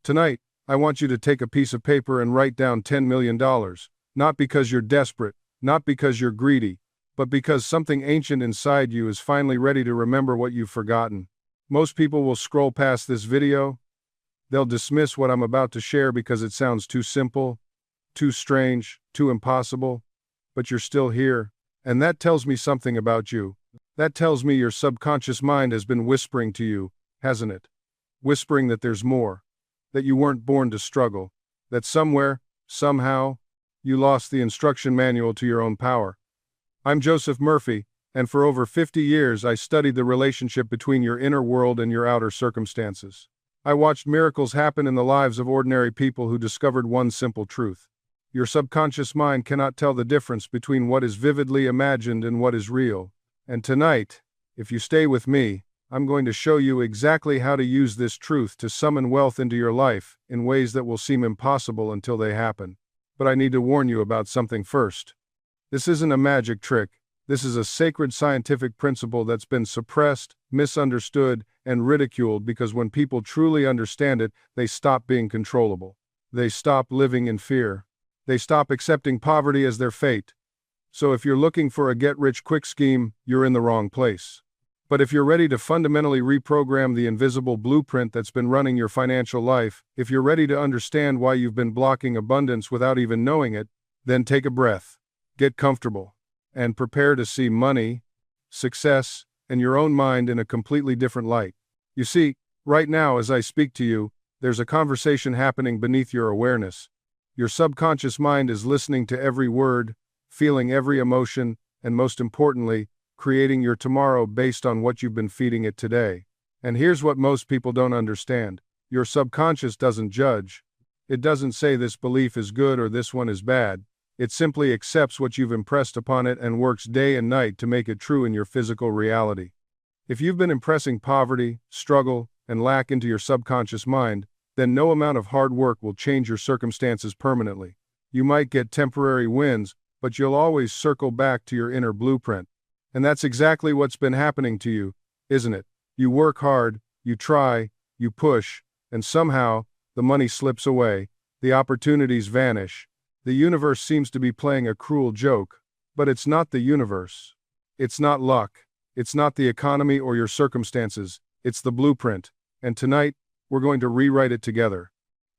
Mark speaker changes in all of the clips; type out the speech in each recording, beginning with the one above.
Speaker 1: Tonight, I want you to take a piece of paper and write down $10 million, not because you're desperate, not because you're greedy, but because something ancient inside you is finally ready to remember what you've forgotten. Most people will scroll past this video. They'll dismiss what I'm about to share because it sounds too simple, too strange, too impossible. But you're still here, and that tells me something about you. That tells me your subconscious mind has been whispering to you, hasn't it? Whispering that there's more, that you weren't born to struggle, that somewhere, somehow, you lost the instruction manual to your own power. I'm Joseph Murphy, and for over 50 years I studied the relationship between your inner world and your outer circumstances. I watched miracles happen in the lives of ordinary people who discovered one simple truth. Your subconscious mind cannot tell the difference between what is vividly imagined and what is real. And tonight, if you stay with me, I'm going to show you exactly how to use this truth to summon wealth into your life in ways that will seem impossible until they happen. But I need to warn you about something first. This isn't a magic trick. This is a sacred scientific principle that's been suppressed, misunderstood, and ridiculed because when people truly understand it, they stop being controllable. They stop living in fear. They stop accepting poverty as their fate. So if you're looking for a get-rich-quick scheme, you're in the wrong place. But if you're ready to fundamentally reprogram the invisible blueprint that's been running your financial life, if you're ready to understand why you've been blocking abundance without even knowing it, then take a breath, get comfortable, and prepare to see money, success, and your own mind in a completely different light. You see, right now as I speak to you, there's a conversation happening beneath your awareness. Your subconscious mind is listening to every word, feeling every emotion, and most importantly, creating your tomorrow based on what you've been feeding it today. And here's what most people don't understand. Your subconscious doesn't judge. It doesn't say this belief is good or this one is bad. It simply accepts what you've impressed upon it and works day and night to make it true in your physical reality. If you've been impressing poverty, struggle, and lack into your subconscious mind, then no amount of hard work will change your circumstances permanently. You might get temporary wins, but you'll always circle back to your inner blueprint. And that's exactly what's been happening to you, isn't it? You work hard, you try, you push, and somehow, the money slips away, the opportunities vanish. The universe seems to be playing a cruel joke, but it's not the universe. It's not luck. It's not the economy or your circumstances. It's the blueprint. And tonight, we're going to rewrite it together.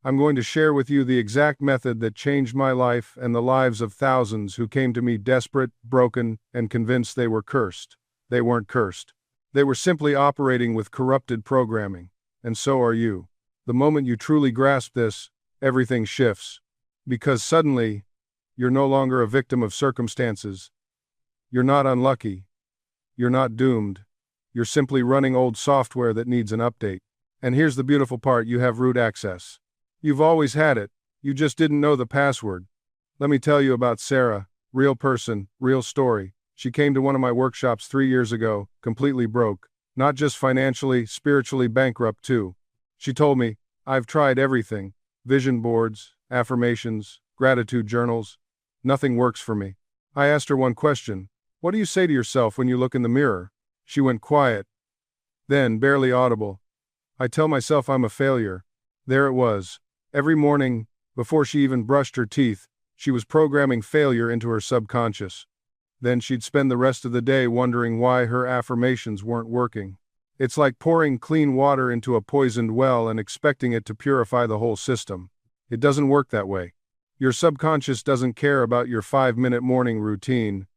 Speaker 1: I'm going to share with you the exact method that changed my life and the lives of thousands who came to me desperate, broken, and convinced they were cursed. They weren't cursed. They were simply operating with corrupted programming. And so are you. The moment you truly grasp this, everything shifts. Because suddenly, you're no longer a victim of circumstances. You're not unlucky. You're not doomed. You're simply running old software that needs an update. And here's the beautiful part, you have root access. You've always had it, you just didn't know the password. Let me tell you about Sarah, real person, real story. She came to one of my workshops 3 years ago, completely broke. Not just financially, spiritually bankrupt too. She told me, I've tried everything. Vision boards, affirmations, gratitude journals. Nothing works for me. I asked her one question. What do you say to yourself when you look in the mirror? She went quiet. Then, barely audible, I tell myself I'm a failure. There it was. Every morning, before she even brushed her teeth, she was programming failure into her subconscious. Then she'd spend the rest of the day wondering why her affirmations weren't working. It's like pouring clean water into a poisoned well and expecting it to purify the whole system. It doesn't work that way. Your subconscious doesn't care about your 5-minute morning routine.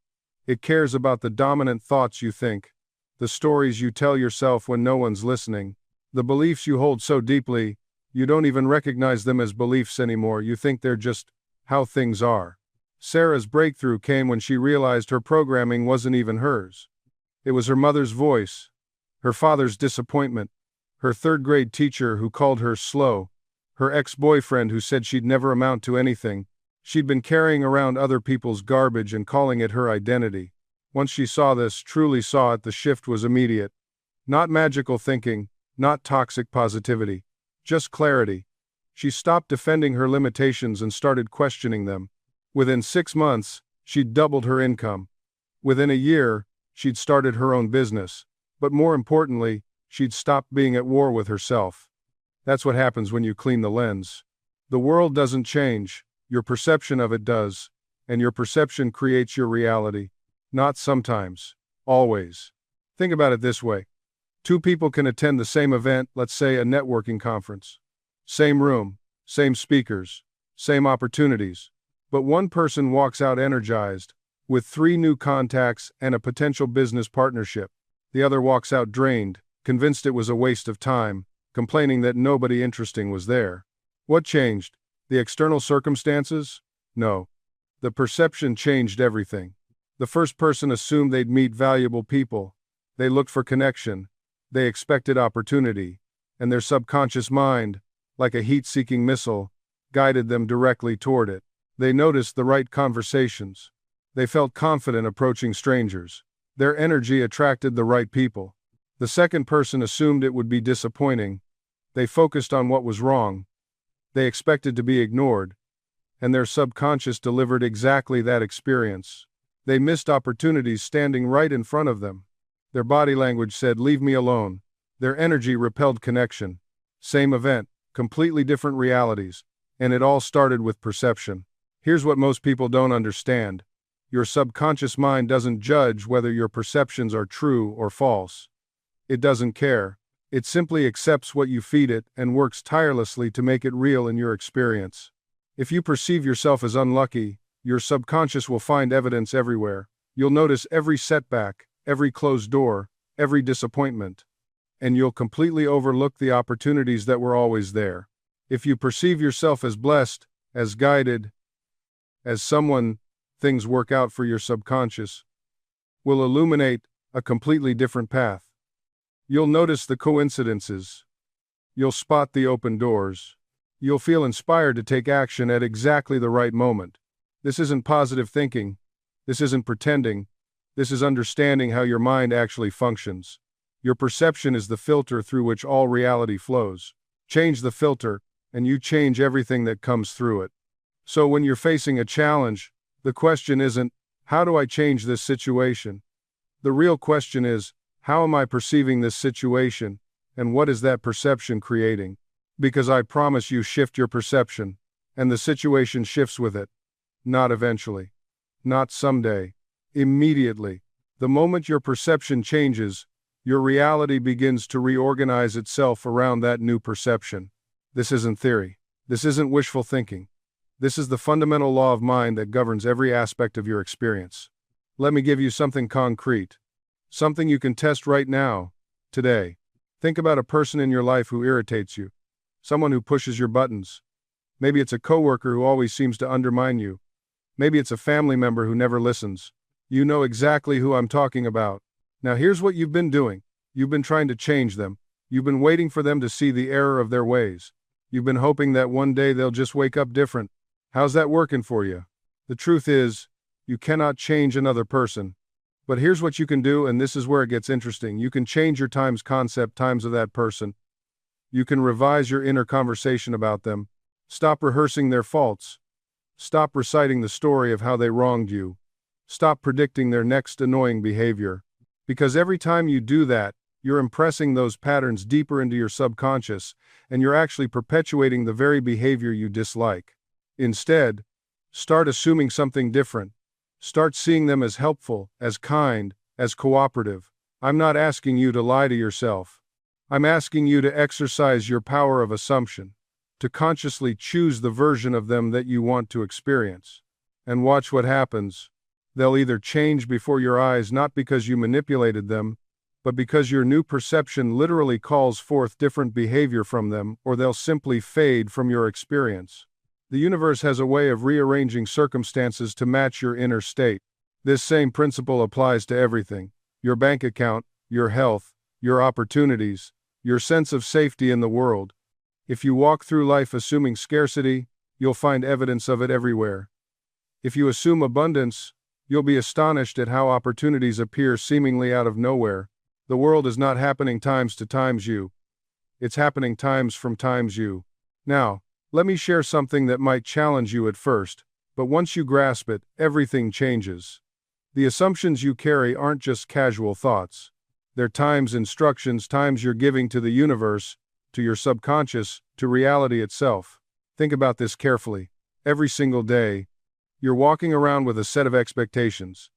Speaker 1: It cares about the dominant thoughts you think, the stories you tell yourself when no one's listening, the beliefs you hold so deeply, you don't even recognize them as beliefs anymore. You think they're just how things are. Sarah's breakthrough came when she realized her programming wasn't even hers. It was her mother's voice, her father's disappointment, her third-grade teacher who called her slow, her ex-boyfriend who said she'd never amount to anything. She'd been carrying around other people's garbage and calling it her identity. Once she saw this, truly saw it, the shift was immediate. Not magical thinking, not toxic positivity, just clarity. She stopped defending her limitations and started questioning them. Within 6 months, she'd doubled her income. Within a year, she'd started her own business. But more importantly, she'd stopped being at war with herself. That's what happens when you clean the lens. The world doesn't change, your perception of it does, and your perception creates your reality. Not sometimes, always. Think about it this way. Two people can attend the same event, let's say a networking conference. Same room, same speakers, same opportunities. But one person walks out energized, with 3 new contacts and a potential business partnership. The other walks out drained, convinced it was a waste of time, complaining that nobody interesting was there. What changed? The external circumstances? No. The perception changed everything. The first person assumed they'd meet valuable people. They looked for connection. They expected opportunity. And their subconscious mind, like a heat-seeking missile, guided them directly toward it. They noticed the right conversations. They felt confident approaching strangers. Their energy attracted the right people. The second person assumed it would be disappointing. They focused on what was wrong. They expected to be ignored. And their subconscious delivered exactly that experience. They missed opportunities standing right in front of them. Their body language said, "Leave me alone." Their energy repelled connection. Same event, completely different realities. And it all started with perception. Here's what most people don't understand. Your subconscious mind doesn't judge whether your perceptions are true or false. It doesn't care. It simply accepts what you feed it and works tirelessly to make it real in your experience. If you perceive yourself as unlucky, your subconscious will find evidence everywhere. You'll notice every setback, every closed door, every disappointment. And you'll completely overlook the opportunities that were always there. If you perceive yourself as blessed, as guided, as someone, things work out for your subconscious will illuminate a completely different path. You'll notice the coincidences. You'll spot the open doors. You'll feel inspired to take action at exactly the right moment. This isn't positive thinking. This isn't pretending. This is understanding how your mind actually functions. Your perception is the filter through which all reality flows. Change the filter, and you change everything that comes through it. So when you're facing a challenge, the question isn't, how do I change this situation? The real question is, how am I perceiving this situation, and what is that perception creating? Because I promise you, shift your perception, and the situation shifts with it. Not eventually. Not someday. Immediately. The moment your perception changes, your reality begins to reorganize itself around that new perception. This isn't theory. This isn't wishful thinking. This is the fundamental law of mind that governs every aspect of your experience. Let me give you something concrete. Something you can test right now, today. Think about a person in your life who irritates you. Someone who pushes your buttons. Maybe it's a coworker who always seems to undermine you. Maybe it's a family member who never listens. You know exactly who I'm talking about. Now here's what you've been doing. You've been trying to change them. You've been waiting for them to see the error of their ways. You've been hoping that one day they'll just wake up different. How's that working for you? The truth is, you cannot change another person. But here's what you can do, and this is where it gets interesting. You can change your times concept, times of that person. You can revise your inner conversation about them. Stop rehearsing their faults. Stop reciting the story of how they wronged you. Stop predicting their next annoying behavior. Because every time you do that, you're impressing those patterns deeper into your subconscious, and you're actually perpetuating the very behavior you dislike. Instead, start assuming something different. Start seeing them as helpful, as kind, as cooperative. I'm not asking you to lie to yourself. I'm asking you to exercise your power of assumption, to consciously choose the version of them that you want to experience. And watch what happens. They'll either change before your eyes not because you manipulated them, but because your new perception literally calls forth different behavior from them, or they'll simply fade from your experience. The universe has a way of rearranging circumstances to match your inner state. This same principle applies to everything. Your bank account, your health, your opportunities, your sense of safety in the world. If you walk through life assuming scarcity, you'll find evidence of it everywhere. If you assume abundance, you'll be astonished at how opportunities appear seemingly out of nowhere. The world is not happening times to times you. It's happening times from times you. Now, let me share something that might challenge you at first, but once you grasp it, everything changes. The assumptions you carry aren't just casual thoughts. They're times instructions, times you're giving to the universe to your subconscious, to reality itself. Think about this carefully. Every single day, you're walking around with a set of expectations.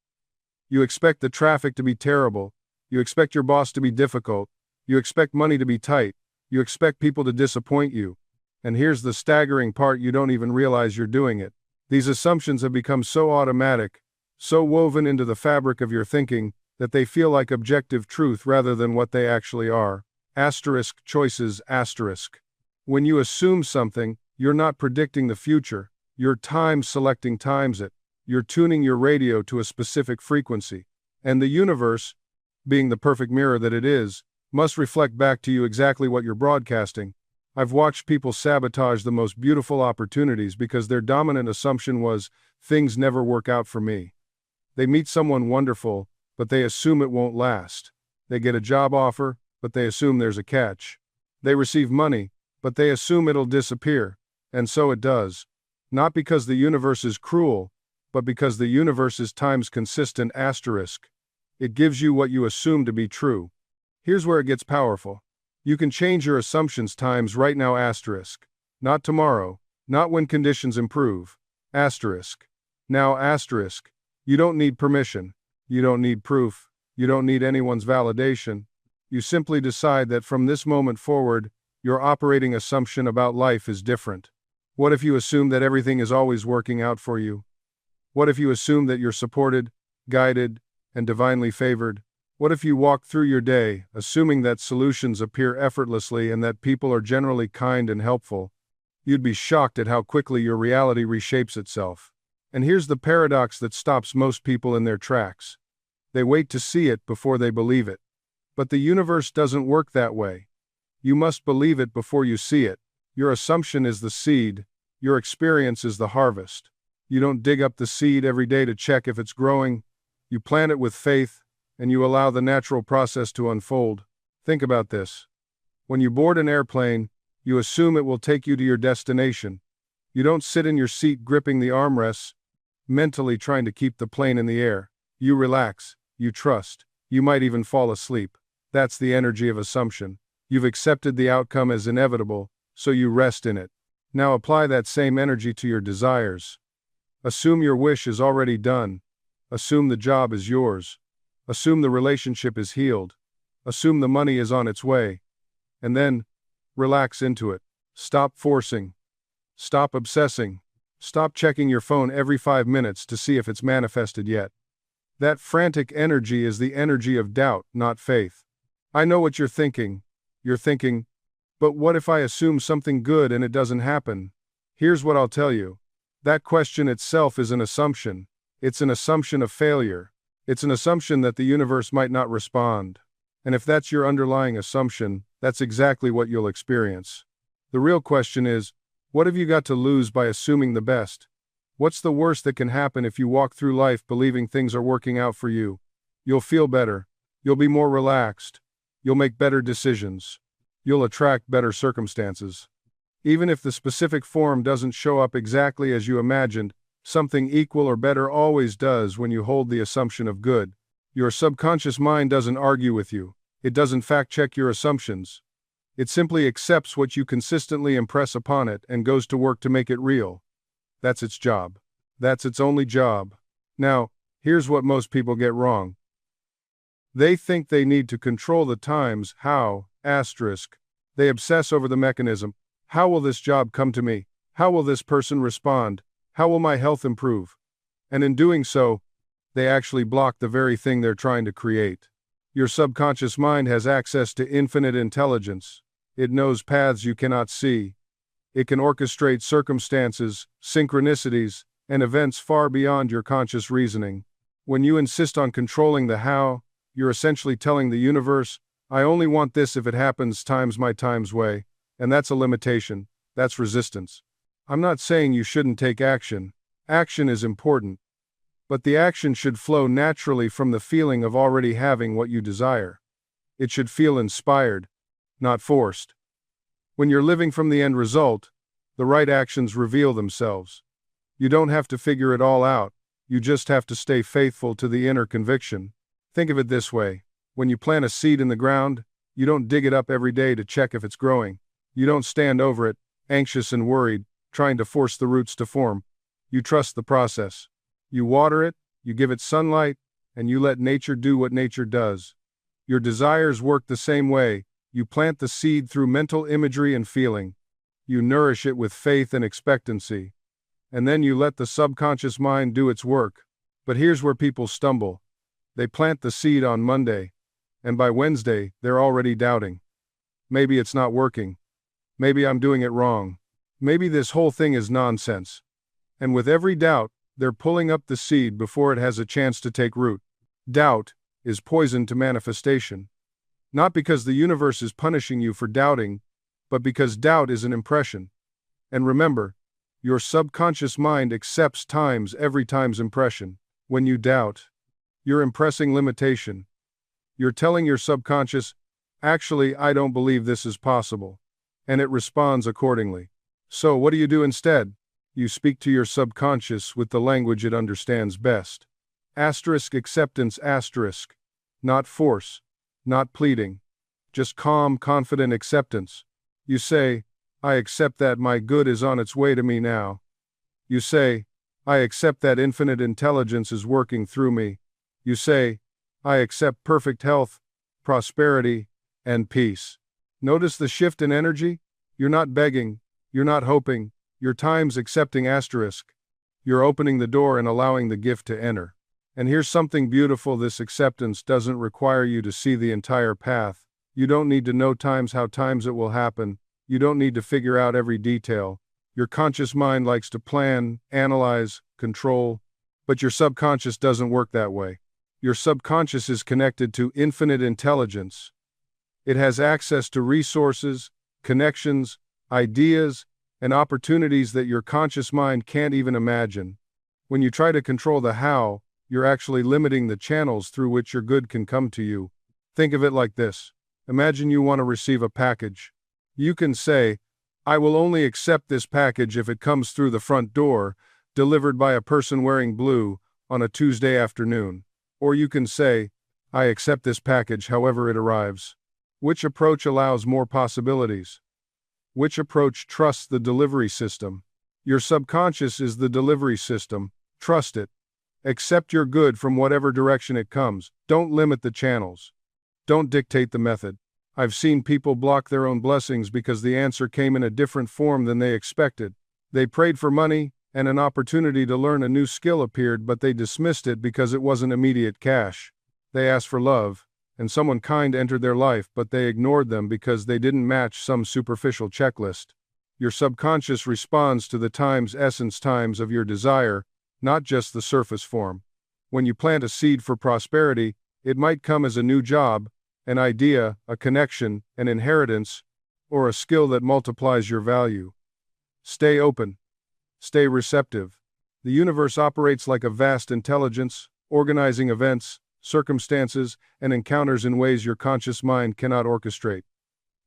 Speaker 1: You expect the traffic to be terrible. You expect your boss to be difficult. You expect money to be tight. You expect people to disappoint you. And here's the staggering part: you don't even realize you're doing it. These assumptions have become so automatic, so woven into the fabric of your thinking, that they feel like objective truth rather than what they actually are. Asterisk choices asterisk. When you assume something, you're not predicting the future. You're time selecting times it. You're tuning your radio to a specific frequency. And the universe, being the perfect mirror that it is, must reflect back to you exactly what you're broadcasting. I've watched people sabotage the most beautiful opportunities because their dominant assumption was, things never work out for me. They meet someone wonderful, but they assume it won't last. They get a job offer, but they assume there's a catch. They receive money, but they assume it'll disappear. And so it does. Not because the universe is cruel, but because the universe is times consistent asterisk. It gives you what you assume to be true. Here's where it gets powerful. You can change your assumptions times right now asterisk. Not tomorrow, not when conditions improve. Asterisk. Now asterisk. You don't need permission. You don't need proof. You don't need anyone's validation. You simply decide that from this moment forward, your operating assumption about life is different. What if you assume that everything is always working out for you? What if you assume that you're supported, guided, and divinely favored? What if you walk through your day, assuming that solutions appear effortlessly and that people are generally kind and helpful? You'd be shocked at how quickly your reality reshapes itself. And here's the paradox that stops most people in their tracks. They wait to see it before they believe it. But the universe doesn't work that way. You must believe it before you see it. Your assumption is the seed. Your experience is the harvest. You don't dig up the seed every day to check if it's growing. You plant it with faith, and you allow the natural process to unfold. Think about this. When you board an airplane, you assume it will take you to your destination. You don't sit in your seat gripping the armrests, mentally trying to keep the plane in the air. You relax, you trust, you might even fall asleep. That's the energy of assumption. You've accepted the outcome as inevitable, so you rest in it. Now apply that same energy to your desires. Assume your wish is already done. Assume the job is yours. Assume the relationship is healed. Assume the money is on its way. And then, relax into it. Stop forcing. Stop obsessing. Stop checking your phone every 5 minutes to see if it's manifested yet. That frantic energy is the energy of doubt, not faith. I know what you're thinking. You're thinking, but what if I assume something good and it doesn't happen? Here's what I'll tell you. That question itself is an assumption. It's an assumption of failure. It's an assumption that the universe might not respond. And if that's your underlying assumption, that's exactly what you'll experience. The real question is, what have you got to lose by assuming the best? What's the worst that can happen if you walk through life believing things are working out for you? You'll feel better. You'll be more relaxed. You'll make better decisions. You'll attract better circumstances. Even if the specific form doesn't show up exactly as you imagined, something equal or better always does when you hold the assumption of good. Your subconscious mind doesn't argue with you. It doesn't fact-check your assumptions. It simply accepts what you consistently impress upon it and goes to work to make it real. That's its job. That's its only job. Now, here's what most people get wrong. They think they need to control the times, how, asterisk. They obsess over the mechanism. How will this job come to me? How will this person respond? How will my health improve? And in doing so, they actually block the very thing they're trying to create. Your subconscious mind has access to infinite intelligence. It knows paths you cannot see. It can orchestrate circumstances, synchronicities, and events far beyond your conscious reasoning. When you insist on controlling the how, you're essentially telling the universe, I only want this if it happens times my times way, and that's a limitation, that's resistance. I'm not saying you shouldn't take action. Action is important. But the action should flow naturally from the feeling of already having what you desire. It should feel inspired, not forced. When you're living from the end result, the right actions reveal themselves. You don't have to figure it all out, you just have to stay faithful to the inner conviction. Think of it this way. When you plant a seed in the ground, you don't dig it up every day to check if it's growing. You don't stand over it, anxious and worried, trying to force the roots to form. You trust the process. You water it, you give it sunlight, and you let nature do what nature does. Your desires work the same way. You plant the seed through mental imagery and feeling. You nourish it with faith and expectancy. And then you let the subconscious mind do its work. But here's where people stumble. They plant the seed on Monday, and by Wednesday, they're already doubting. Maybe it's not working. Maybe I'm doing it wrong. Maybe this whole thing is nonsense. And with every doubt, they're pulling up the seed before it has a chance to take root. Doubt is poison to manifestation. Not because the universe is punishing you for doubting, but because doubt is an impression. And remember, your subconscious mind accepts times every time's impression. When you doubt, you're impressing limitation. You're telling your subconscious, actually, I don't believe this is possible. And it responds accordingly. So what do you do instead? You speak to your subconscious with the language it understands best. Asterisk acceptance asterisk. Not force. Not pleading. Just calm, confident acceptance. You say, I accept that my good is on its way to me now. You say, I accept that infinite intelligence is working through me. You say, I accept perfect health, prosperity, and peace. Notice the shift in energy? You're not begging, you're not hoping, your time's accepting asterisk. You're opening the door and allowing the gift to enter. And here's something beautiful: this acceptance doesn't require you to see the entire path. You don't need to know how times it will happen. You don't need to figure out every detail. Your conscious mind likes to plan, analyze, control. But your subconscious doesn't work that way. Your subconscious is connected to infinite intelligence. It has access to resources, connections, ideas, and opportunities that your conscious mind can't even imagine. When you try to control the how, you're actually limiting the channels through which your good can come to you. Think of it like this. Imagine you want to receive a package. You can say, I will only accept this package if it comes through the front door, delivered by a person wearing blue, on a Tuesday afternoon. Or you can say, I accept this package however it arrives. Which approach allows more possibilities? Which approach trusts the delivery system? Your subconscious is the delivery system. Trust it. Accept your good from whatever direction it comes. Don't limit the channels. Don't dictate the method. I've seen people block their own blessings because the answer came in a different form than they expected. They prayed for money, and an opportunity to learn a new skill appeared, but they dismissed it because it wasn't immediate cash. They asked for love, and someone kind entered their life, but they ignored them because they didn't match some superficial checklist. Your subconscious responds to the times essence times of your desire, not just the surface form. When you plant a seed for prosperity, it might come as a new job, an idea, a connection, an inheritance, or a skill that multiplies your value. Stay open. Stay receptive. The universe operates like a vast intelligence, organizing events, circumstances, and encounters in ways your conscious mind cannot orchestrate.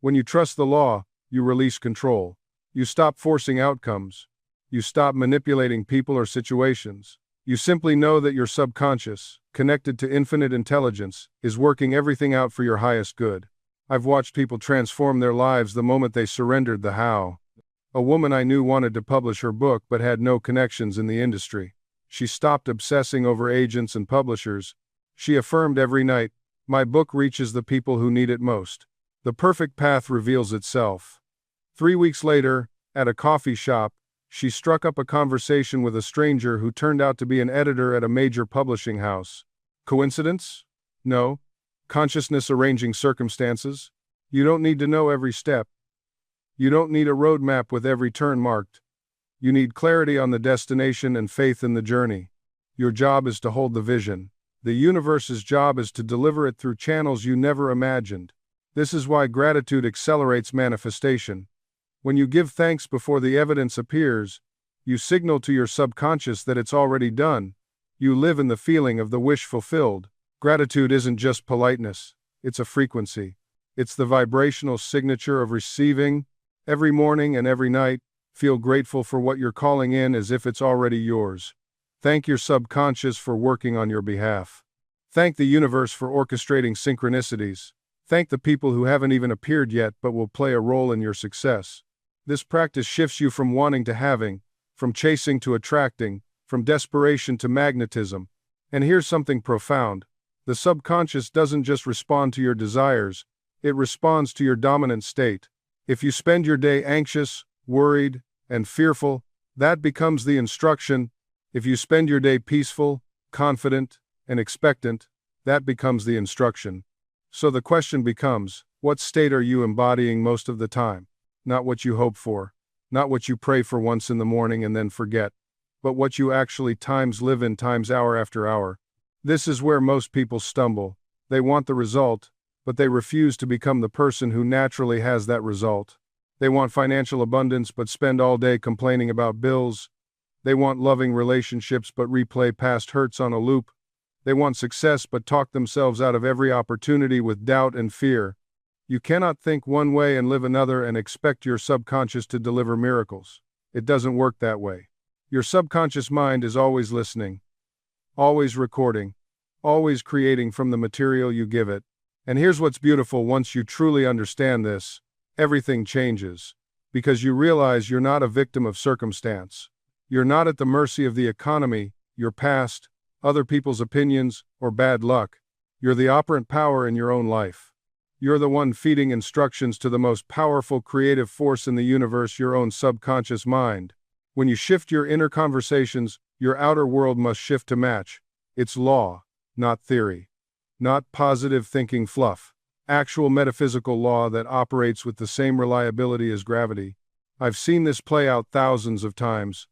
Speaker 1: When you trust the law, you release control. You stop forcing outcomes. You stop manipulating people or situations. You simply know that your subconscious, connected to infinite intelligence, is working everything out for your highest good. I've watched people transform their lives the moment they surrendered the how. A woman I knew wanted to publish her book but had no connections in the industry. She stopped obsessing over agents and publishers. She affirmed every night, my book reaches the people who need it most. The perfect path reveals itself. 3 weeks later, at a coffee shop, she struck up a conversation with a stranger who turned out to be an editor at a major publishing house. Coincidence? No. Consciousness arranging circumstances? You don't need to know every step. You don't need a roadmap with every turn marked. You need clarity on the destination and faith in the journey. Your job is to hold the vision. The universe's job is to deliver it through channels you never imagined. This is why gratitude accelerates manifestation. When you give thanks before the evidence appears, you signal to your subconscious that it's already done. You live in the feeling of the wish fulfilled. Gratitude isn't just politeness, it's a frequency. It's the vibrational signature of receiving. Every morning and every night, feel grateful for what you're calling in as if it's already yours. Thank your subconscious for working on your behalf. Thank the universe for orchestrating synchronicities. Thank the people who haven't even appeared yet but will play a role in your success. This practice shifts you from wanting to having, from chasing to attracting, from desperation to magnetism. And here's something profound. The subconscious doesn't just respond to your desires, it responds to your dominant state. If you spend your day anxious, worried, and fearful, that becomes the instruction. If you spend your day peaceful, confident, and expectant, that becomes the instruction. So the question becomes, what state are you embodying most of the time? Not what you hope for, not what you pray for once in the morning and then forget, but what you actually live in hour after hour. This is where most people stumble. They want the result, but they refuse to become the person who naturally has that result. They want financial abundance but spend all day complaining about bills. They want loving relationships but replay past hurts on a loop. They want success but talk themselves out of every opportunity with doubt and fear. You cannot think one way and live another and expect your subconscious to deliver miracles. It doesn't work that way. Your subconscious mind is always listening, always recording, always creating from the material you give it. And here's what's beautiful: once you truly understand this, everything changes. Because you realize you're not a victim of circumstance. You're not at the mercy of the economy, your past, other people's opinions, or bad luck. You're the operant power in your own life. You're the one feeding instructions to the most powerful creative force in the universe, your own subconscious mind. When you shift your inner conversations, your outer world must shift to match. It's law, not theory. Not positive thinking fluff. Actual metaphysical law that operates with the same reliability as gravity. I've seen this play out thousands of times.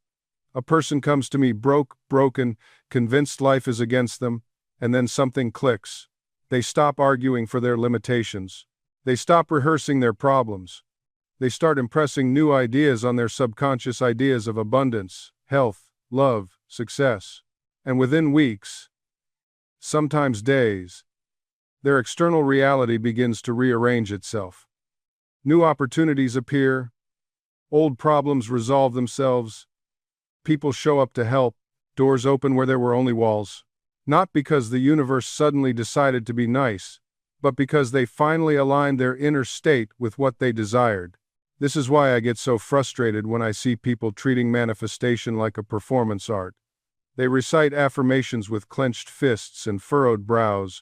Speaker 1: A person comes to me broken, convinced life is against them, and then something clicks. They stop arguing for their limitations. They stop rehearsing their problems. They start impressing new ideas on their subconscious, ideas of abundance, health, love, success. And within weeks, sometimes days, their external reality begins to rearrange itself. New opportunities appear. Old problems resolve themselves. People show up to help. Doors open where there were only walls. Not because the universe suddenly decided to be nice, but because they finally aligned their inner state with what they desired. This is why I get so frustrated when I see people treating manifestation like a performance art. They recite affirmations with clenched fists and furrowed brows,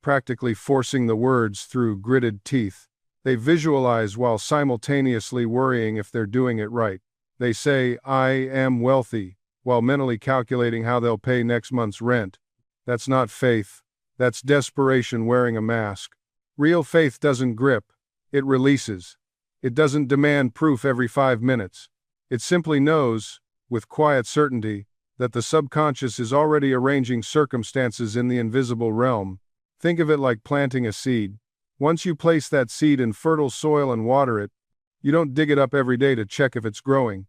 Speaker 1: practically forcing the words through gritted teeth. They visualize while simultaneously worrying if they're doing it right. They say, "I am wealthy," while mentally calculating how they'll pay next month's rent. That's not faith. That's desperation wearing a mask. Real faith doesn't grip. It releases. It doesn't demand proof every 5 minutes. It simply knows, with quiet certainty, that the subconscious is already arranging circumstances in the invisible realm. Think of it like planting a seed. Once you place that seed in fertile soil and water it, you don't dig it up every day to check if it's growing.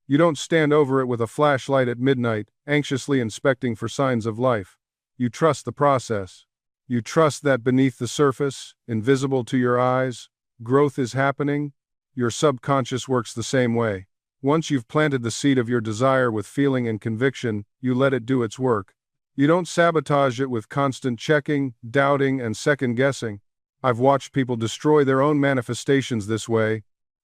Speaker 1: You don't stand over it with a flashlight at midnight, anxiously inspecting for signs of life. You trust the process. You trust that beneath the surface, invisible to your eyes, growth is happening. Your subconscious works the same way. Once you've planted the seed of your desire with feeling and conviction, you let it do its work. You don't sabotage it with constant checking, doubting, and second-guessing. I've watched people destroy their own manifestations this way.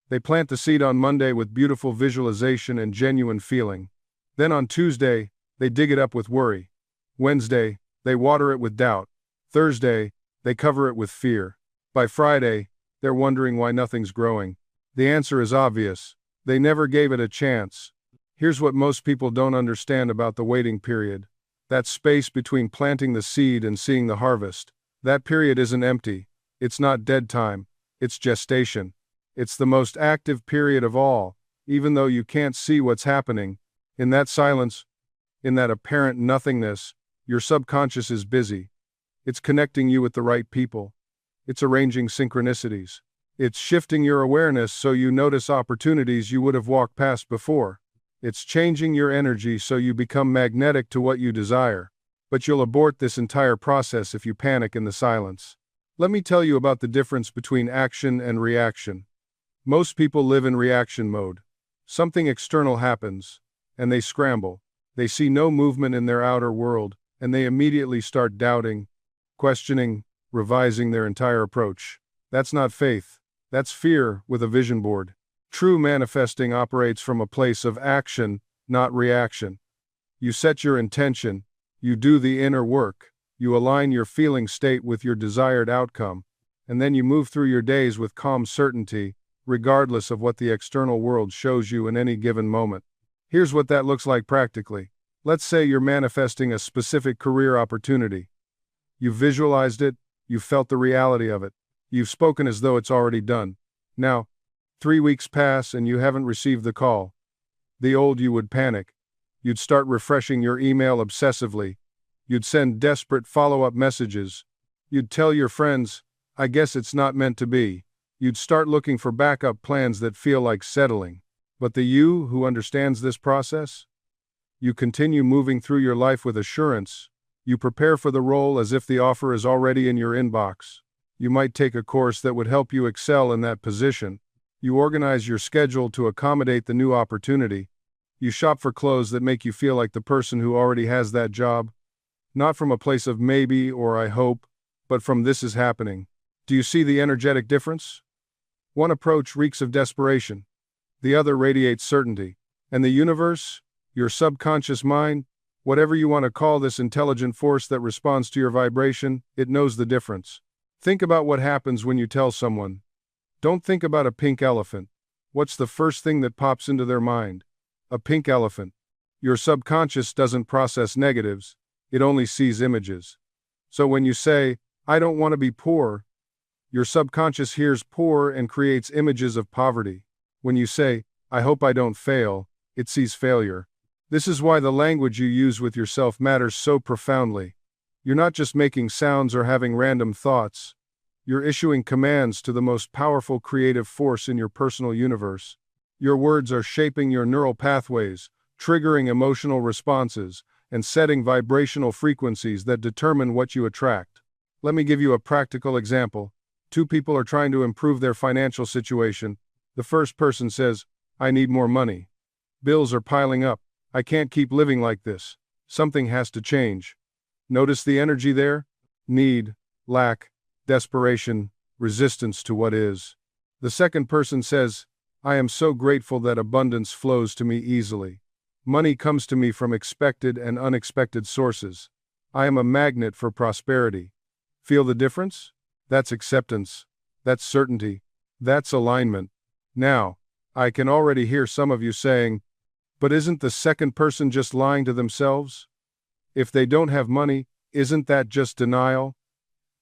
Speaker 1: They plant the seed on Monday with beautiful visualization and genuine feeling. Then on Tuesday, they dig it up with worry. Wednesday, they water it with doubt. Thursday, they cover it with fear. By Friday, they're wondering why nothing's growing. The answer is obvious. They never gave it a chance. Here's what most people don't understand about the waiting period. That space between planting the seed and seeing the harvest. That period isn't empty. It's not dead time. It's gestation. It's the most active period of all, even though you can't see what's happening. In that silence, in that apparent nothingness, your subconscious is busy. It's connecting you with the right people. It's arranging synchronicities. It's shifting your awareness so you notice opportunities you would have walked past before. It's changing your energy so you become magnetic to what you desire. But you'll abort this entire process if you panic in the silence. Let me tell you about the difference between action and reaction. Most people live in reaction mode. Something external happens, and they scramble. They see no movement in their outer world, and they immediately start doubting, questioning, revising their entire approach. That's not faith. That's fear with a vision board. True manifesting operates from a place of action, not reaction. You set your intention, you do the inner work, you align your feeling state with your desired outcome, and then you move through your days with calm certainty, regardless of what the external world shows you in any given moment. Here's what that looks like practically. Let's say you're manifesting a specific career opportunity. You've visualized it, you've felt the reality of it, you've spoken as though it's already done. Now, 3 weeks pass and you haven't received the call. The old you would panic. You'd start refreshing your email obsessively. You'd send desperate follow-up messages. You'd tell your friends, I guess it's not meant to be. You'd start looking for backup plans that feel like settling. But the you who understands this process? You continue moving through your life with assurance. You prepare for the role as if the offer is already in your inbox. You might take a course that would help you excel in that position. You organize your schedule to accommodate the new opportunity. You shop for clothes that make you feel like the person who already has that job. Not from a place of maybe or I hope, but from this is happening. Do you see the energetic difference? One approach reeks of desperation. The other radiates certainty. And the universe, your subconscious mind, whatever you want to call this intelligent force that responds to your vibration, it knows the difference. Think about what happens when you tell someone. Don't think about a pink elephant. What's the first thing that pops into their mind? A pink elephant. Your subconscious doesn't process negatives, it only sees images. So when you say, I don't want to be poor, your subconscious hears poor and creates images of poverty. When you say, I hope I don't fail, it sees failure. This is why the language you use with yourself matters so profoundly. You're not just making sounds or having random thoughts. You're issuing commands to the most powerful creative force in your personal universe. Your words are shaping your neural pathways, triggering emotional responses, and setting vibrational frequencies that determine what you attract. Let me give you a practical example. 2 people are trying to improve their financial situation. The first person says, I need more money. Bills are piling up. I can't keep living like this. Something has to change. Notice the energy there? Need, lack, desperation, resistance to what is. The second person says, I am so grateful that abundance flows to me easily. Money comes to me from expected and unexpected sources. I am a magnet for prosperity. Feel the difference? That's acceptance. That's certainty. That's alignment. Now, I can already hear some of you saying, but isn't the second person just lying to themselves? If they don't have money, isn't that just denial?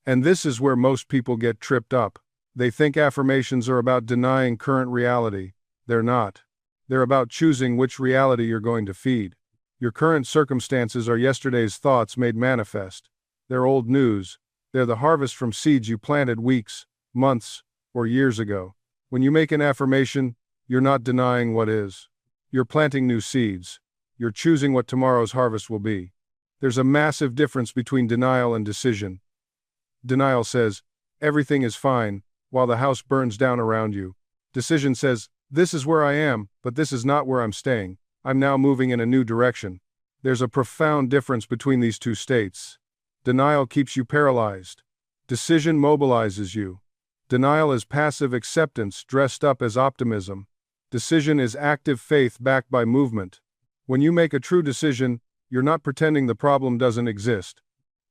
Speaker 1: And this is where most people get tripped up. They think affirmations are about denying current reality. They're not. They're about choosing which reality you're going to feed. Your current circumstances are yesterday's thoughts made manifest. They're old news. They're the harvest from seeds you planted weeks, months, or years ago. When you make an affirmation, you're not denying what is. You're planting new seeds. You're choosing what tomorrow's harvest will be. There's a massive difference between denial and decision. Denial says, everything is fine, while the house burns down around you. Decision says, this is where I am, but this is not where I'm staying. I'm now moving in a new direction. There's a profound difference between these two states. Denial keeps you paralyzed. Decision mobilizes you. Denial is passive acceptance dressed up as optimism. Decision is active faith backed by movement. When you make a true decision, you're not pretending the problem doesn't exist.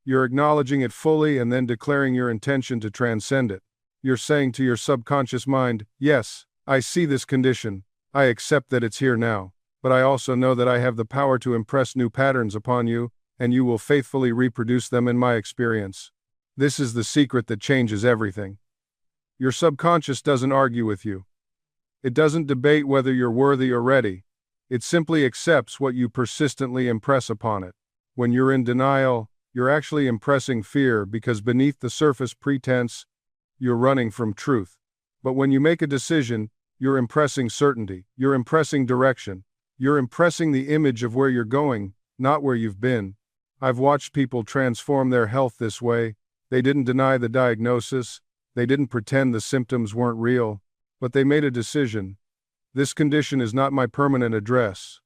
Speaker 1: You're acknowledging it fully and then declaring your intention to transcend it. You're saying to your subconscious mind, yes, I see this condition. I accept that it's here now. But I also know that I have the power to impress new patterns upon you, and you will faithfully reproduce them in my experience. This is the secret that changes everything. Your subconscious doesn't argue with you. It doesn't debate whether you're worthy or ready. It simply accepts what you persistently impress upon it. When you're in denial, you're actually impressing fear because beneath the surface pretense, you're running from truth. But when you make a decision, you're impressing certainty, you're impressing direction, you're impressing the image of where you're going, not where you've been. I've watched people transform their health this way. They didn't deny the diagnosis, they didn't pretend the symptoms weren't real, but they made a decision. This condition is not my permanent address.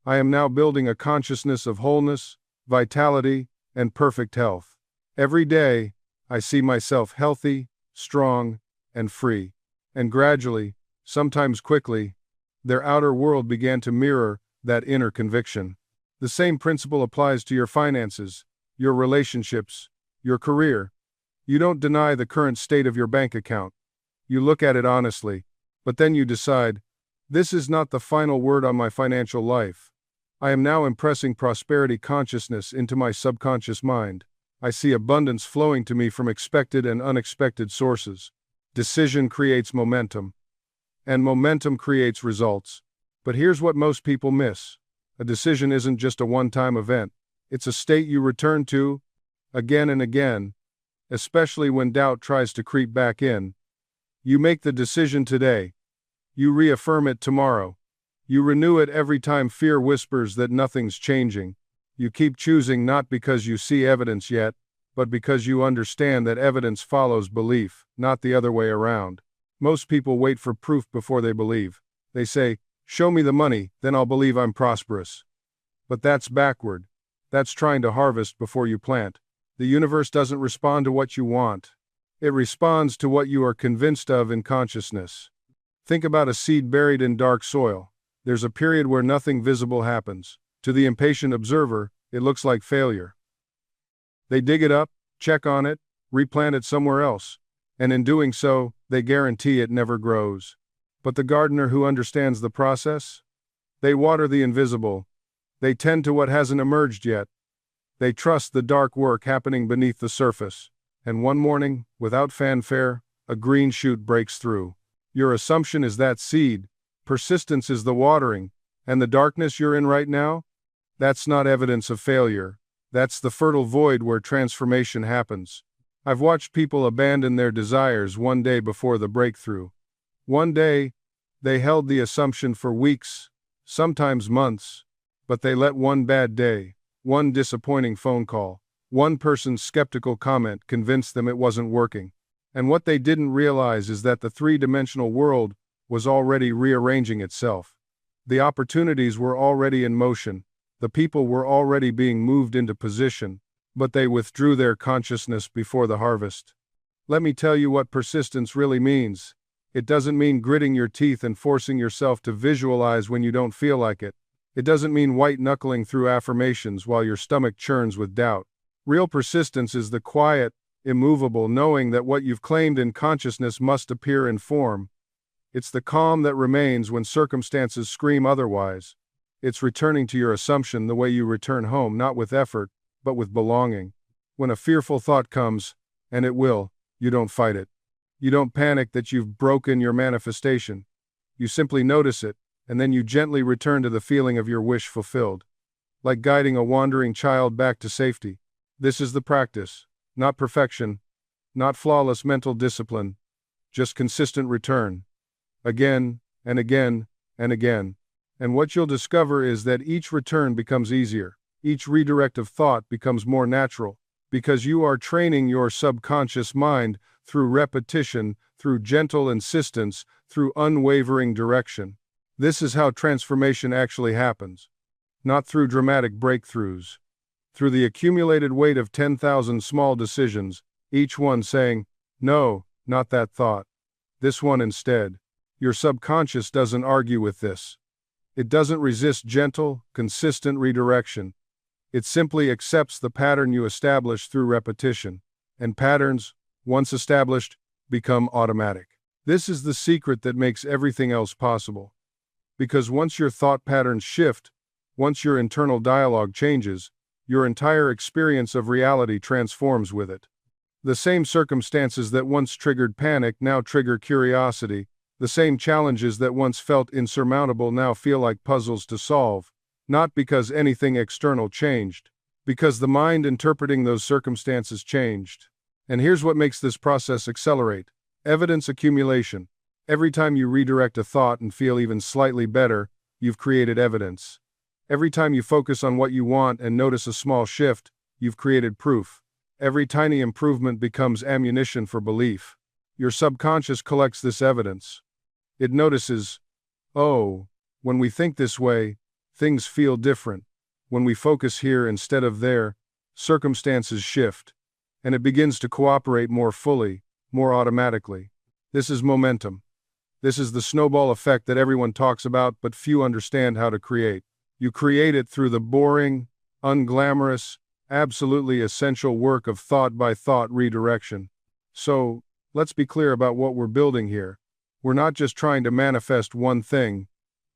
Speaker 1: I am now building a consciousness of wholeness, vitality, and perfect health. Every day, I see myself healthy, strong, and free. And gradually, sometimes quickly, their outer world began to mirror that inner conviction. The same principle applies to your finances, your relationships, your career. You don't deny the current state of your bank account. You look at it honestly, but then you decide, this is not the final word on my financial life. I am now impressing prosperity consciousness into my subconscious mind. I see abundance flowing to me from expected and unexpected sources. Decision creates momentum, and momentum creates results. But here's what most people miss. A decision isn't just a one-time event. It's a state you return to again and again, especially when doubt tries to creep back in. You make the decision today. You reaffirm it tomorrow. You renew it every time fear whispers that nothing's changing. You keep choosing not because you see evidence yet, but because you understand that evidence follows belief, not the other way around. Most people wait for proof before they believe. They say, show me the money, then I'll believe I'm prosperous. But that's backward. That's trying to harvest before you plant. The universe doesn't respond to what you want. It responds to what you are convinced of in consciousness. Think about a seed buried in dark soil. There's a period where nothing visible happens. To the impatient observer, it looks like failure. They dig it up, check on it, replant it somewhere else. And in doing so, they guarantee it never grows. But the gardener who understands the process? They water the invisible. They tend to what hasn't emerged yet. They trust the dark work happening beneath the surface. And one morning, without fanfare, a green shoot breaks through. Your assumption is that seed. Persistence is the watering. And the darkness you're in right now? That's not evidence of failure. That's the fertile void where transformation happens. I've watched people abandon their desires one day before the breakthrough. One day, they held the assumption for weeks, sometimes months, but they let one bad day, one disappointing phone call, one person's skeptical comment convince them it wasn't working. And what they didn't realize is that the three-dimensional world was already rearranging itself. The opportunities were already in motion. The people were already being moved into position, but they withdrew their consciousness before the harvest. Let me tell you what persistence really means. It doesn't mean gritting your teeth and forcing yourself to visualize when you don't feel like it. It doesn't mean white-knuckling through affirmations while your stomach churns with doubt. Real persistence is the quiet, immovable knowing that what you've claimed in consciousness must appear in form. It's the calm that remains when circumstances scream otherwise. It's returning to your assumption the way you return home, not with effort, but with belonging. When a fearful thought comes, and it will, you don't fight it. You don't panic that you've broken your manifestation. You simply notice it, and then you gently return to the feeling of your wish fulfilled. Like guiding a wandering child back to safety. This is the practice, not perfection, not flawless mental discipline, just consistent return. Again, and again, and again. And what you'll discover is that each return becomes easier. Each redirect of thought becomes more natural, because you are training your subconscious mind through repetition, through gentle insistence, through unwavering direction. This is how transformation actually happens. Not through dramatic breakthroughs. Through the accumulated weight of 10,000 small decisions, each one saying, no, not that thought. This one instead. Your subconscious doesn't argue with this. It doesn't resist gentle, consistent redirection. It simply accepts the pattern you establish through repetition. And patterns, once established, become automatic. This is the secret that makes everything else possible. Because once your thought patterns shift, once your internal dialogue changes, your entire experience of reality transforms with it. The same circumstances that once triggered panic now trigger curiosity. The same challenges that once felt insurmountable now feel like puzzles to solve. Not because anything external changed, because the mind interpreting those circumstances changed. And here's what makes this process accelerate. Evidence accumulation. Every time you redirect a thought and feel even slightly better, you've created evidence. Every time you focus on what you want and notice a small shift, you've created proof. Every tiny improvement becomes ammunition for belief. Your subconscious collects this evidence. It notices, oh, when we think this way, things feel different. When we focus here instead of there, circumstances shift. and it begins to cooperate more fully, more automatically. This is momentum. This is the snowball effect that everyone talks about but few understand how to create. You create it through the boring, unglamorous, absolutely essential work of thought-by-thought redirection. So, let's be clear about what we're building here. We're not just trying to manifest one thing.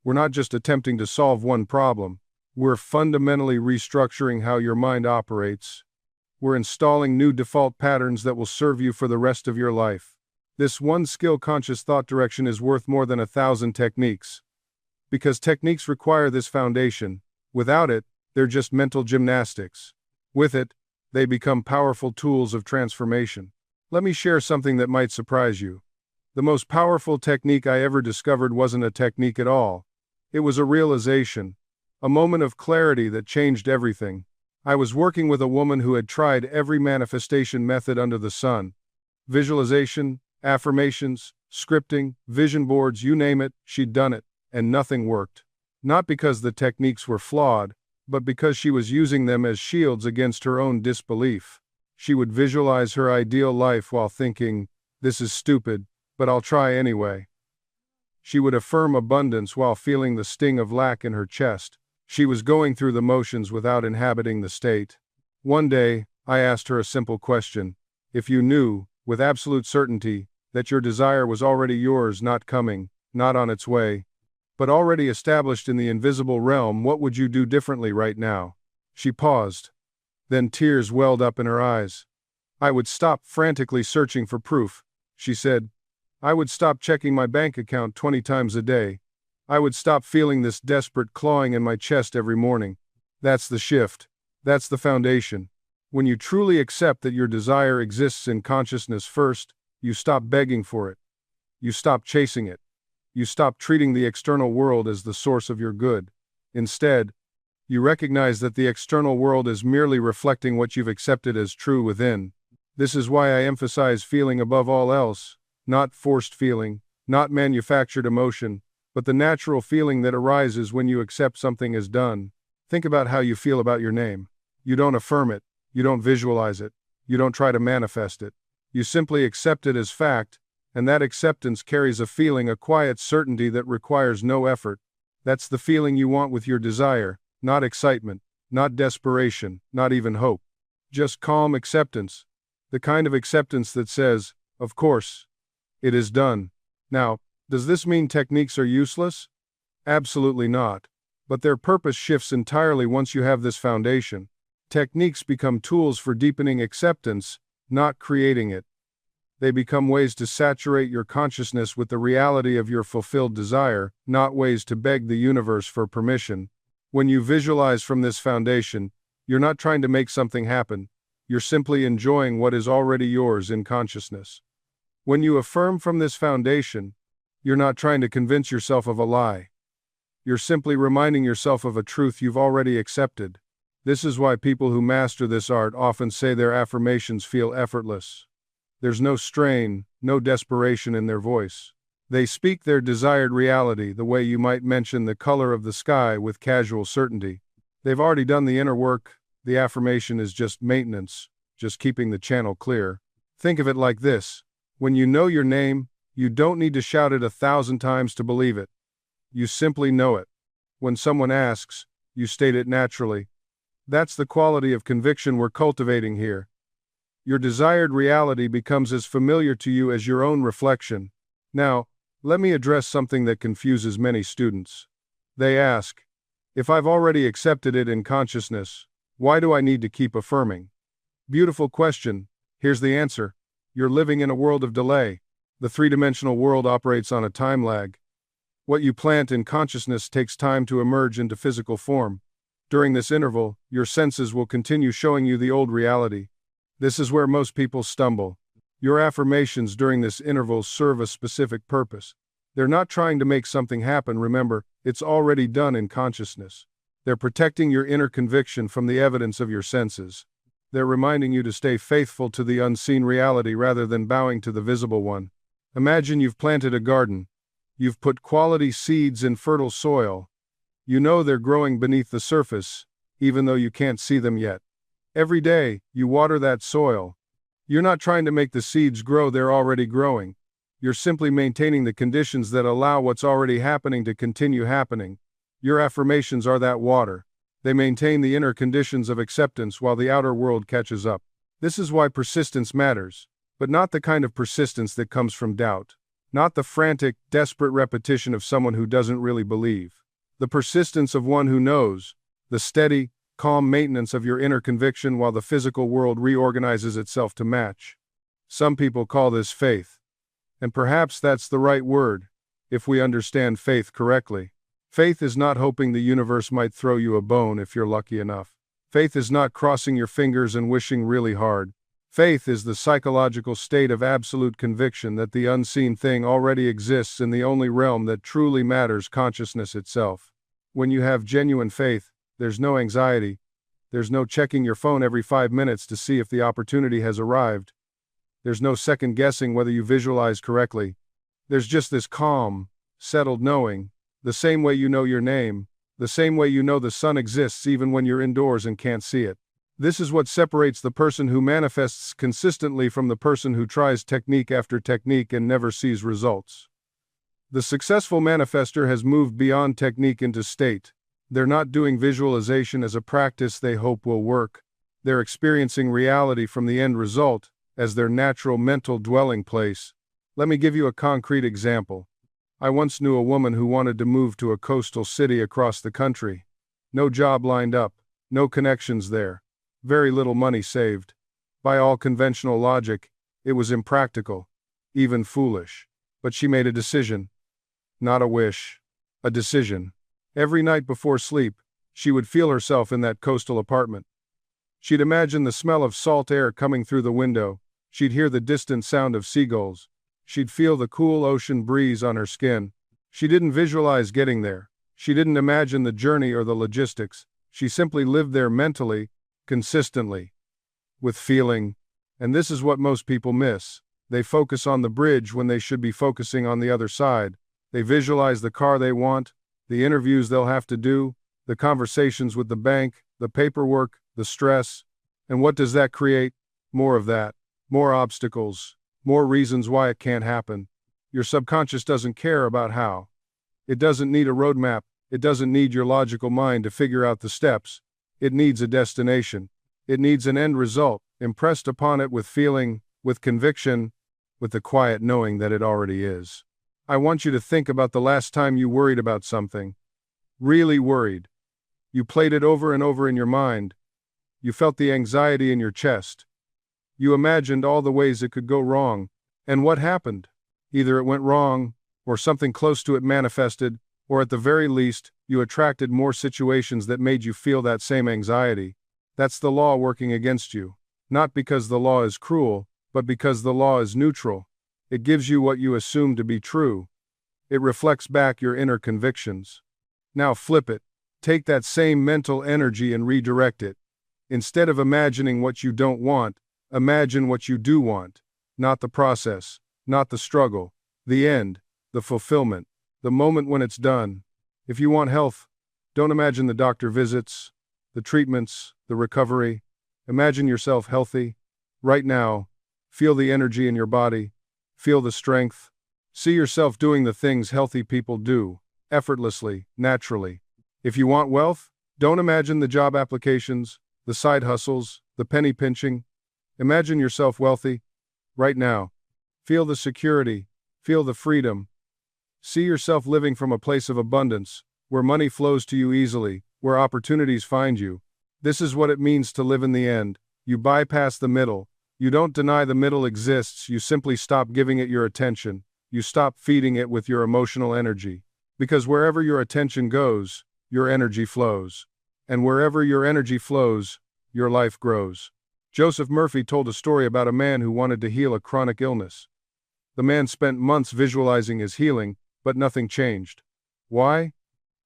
Speaker 1: We're not just attempting to solve one problem. We're fundamentally restructuring how your mind operates. We're installing new default patterns that will serve you for the rest of your life. This one skill-conscious thought direction is worth more than 1,000 techniques. Because techniques require this foundation. Without it, they're just mental gymnastics. With it, they become powerful tools of transformation. Let me share something that might surprise you. The most powerful technique I ever discovered wasn't a technique at all. It was a realization, a moment of clarity that changed everything. I was working with a woman who had tried every manifestation method under the sun. Visualization, affirmations, scripting, vision boards, you name it, she'd done it, and nothing worked. Not because the techniques were flawed, but because she was using them as shields against her own disbelief. She would visualize her ideal life while thinking, "This is stupid, but I'll try anyway." She would affirm abundance while feeling the sting of lack in her chest. She was going through the motions without inhabiting the state. One day, I asked her a simple question. If you knew, with absolute certainty, that your desire was already yours, not coming, not on its way, but already established in the invisible realm, what would you do differently right now? She paused. Then tears welled up in her eyes. I would stop frantically searching for proof, she said. I would stop checking my bank account 20 times a day. I would stop feeling this desperate clawing in my chest every morning. That's the shift. That's the foundation. When you truly accept that your desire exists in consciousness first, you stop begging for it. You stop chasing it. You stop treating the external world as the source of your good. Instead, you recognize that the external world is merely reflecting what you've accepted as true within. This is why I emphasize feeling above all else, not forced feeling, not manufactured emotion, but the natural feeling that arises when you accept something as done. Think about how you feel about your name. You don't affirm it, you don't visualize it, you don't try to manifest it. You simply accept it as fact, and that acceptance carries a feeling, a quiet certainty that requires no effort. That's the feeling you want with your desire, not excitement, not desperation, not even hope. Just calm acceptance. The kind of acceptance that says, of course, it is done. Now, does this mean techniques are useless? Absolutely not. But their purpose shifts entirely once you have this foundation. Techniques become tools for deepening acceptance, not creating it. They become ways to saturate your consciousness with the reality of your fulfilled desire, not ways to beg the universe for permission. When you visualize from this foundation, you're not trying to make something happen. You're simply enjoying what is already yours in consciousness. When you affirm from this foundation, you're not trying to convince yourself of a lie. You're simply reminding yourself of a truth you've already accepted. This is why people who master this art often say their affirmations feel effortless. There's no strain, no desperation in their voice. They speak their desired reality the way you might mention the color of the sky with casual certainty. They've already done the inner work. The affirmation is just maintenance, just keeping the channel clear. Think of it like this. When you know your name, you don't need to shout it 1,000 times to believe it. You simply know it. When someone asks, you state it naturally. That's the quality of conviction we're cultivating here. Your desired reality becomes as familiar to you as your own reflection. Now, let me address something that confuses many students. They ask, if I've already accepted it in consciousness, why do I need to keep affirming? Beautiful question. Here's the answer. You're living in a world of delay. The three-dimensional world operates on a time lag. What you plant in consciousness takes time to emerge into physical form. During this interval, your senses will continue showing you the old reality. This is where most people stumble. Your affirmations during this interval serve a specific purpose. They're not trying to make something happen, remember, it's already done in consciousness. They're protecting your inner conviction from the evidence of your senses. They're reminding you to stay faithful to the unseen reality rather than bowing to the visible one. Imagine you've planted a garden. You've put quality seeds in fertile soil. You know they're growing beneath the surface, even though you can't see them yet. Every day, you water that soil. You're not trying to make the seeds grow, they're already growing. You're simply maintaining the conditions that allow what's already happening to continue happening. Your affirmations are that water. They maintain the inner conditions of acceptance while the outer world catches up. This is why persistence matters, but not the kind of persistence that comes from doubt. Not the frantic, desperate repetition of someone who doesn't really believe. The persistence of one who knows. The steady, calm maintenance of your inner conviction while the physical world reorganizes itself to match. Some people call this faith. And perhaps that's the right word, if we understand faith correctly. Faith is not hoping the universe might throw you a bone if you're lucky enough. Faith is not crossing your fingers and wishing really hard. Faith is the psychological state of absolute conviction that the unseen thing already exists in the only realm that truly matters, consciousness itself. When you have genuine faith, there's no anxiety. There's no checking your phone every 5 minutes to see if the opportunity has arrived. There's no second guessing whether you visualize correctly. There's just this calm, settled knowing, the same way you know your name, the same way you know the sun exists even when you're indoors and can't see it. This is what separates the person who manifests consistently from the person who tries technique after technique and never sees results. The successful manifester has moved beyond technique into state. They're not doing visualization as a practice they hope will work. They're experiencing reality from the end result as their natural mental dwelling place. Let me give you a concrete example. I once knew a woman who wanted to move to a coastal city across the country. No job lined up, no connections there, very little money saved. By all conventional logic, it was impractical, even foolish. But she made a decision. Not a wish, a decision. Every night before sleep, she would feel herself in that coastal apartment. She'd imagine the smell of salt air coming through the window. She'd hear the distant sound of seagulls. She'd feel the cool ocean breeze on her skin. She didn't visualize getting there. She didn't imagine the journey or the logistics. She simply lived there mentally, consistently, with feeling. And this is what most people miss. They focus on the bridge when they should be focusing on the other side. They visualize the car they want, the interviews they'll have to do, the conversations with the bank, the paperwork, the stress. And what does that create? More of that. More obstacles. More reasons why it can't happen. Your subconscious doesn't care about how. It doesn't need a roadmap. It doesn't need your logical mind to figure out the steps. It needs a destination. It needs an end result, impressed upon it with feeling, with conviction, with the quiet knowing that it already is. I want you to think about the last time you worried about something. Really worried. You played it over and over in your mind. You felt the anxiety in your chest. You imagined all the ways it could go wrong. And what happened? Either it went wrong, or something close to it manifested, or at the very least, you attracted more situations that made you feel that same anxiety. That's the law working against you. Not because the law is cruel, but because the law is neutral. It gives you what you assume to be true. It reflects back your inner convictions. Now flip it. Take that same mental energy and redirect it. Instead of imagining what you don't want, imagine what you do want. Not the process, not the struggle, the end, the fulfillment, the moment when it's done. If you want health, don't imagine the doctor visits, the treatments, the recovery. Imagine yourself healthy. Right now, feel the energy in your body. Feel the strength. See yourself doing the things healthy people do, effortlessly, naturally. If you want wealth, don't imagine the job applications, the side hustles, the penny pinching. Imagine yourself wealthy. Right now. Feel the security. Feel the freedom. See yourself living from a place of abundance, where money flows to you easily, where opportunities find you. This is what it means to live in the end. You bypass the middle. You don't deny the middle exists, you simply stop giving it your attention. You stop feeding it with your emotional energy. Because wherever your attention goes, your energy flows. And wherever your energy flows, your life grows. Joseph Murphy told a story about a man who wanted to heal a chronic illness. The man spent months visualizing his healing, but nothing changed. Why?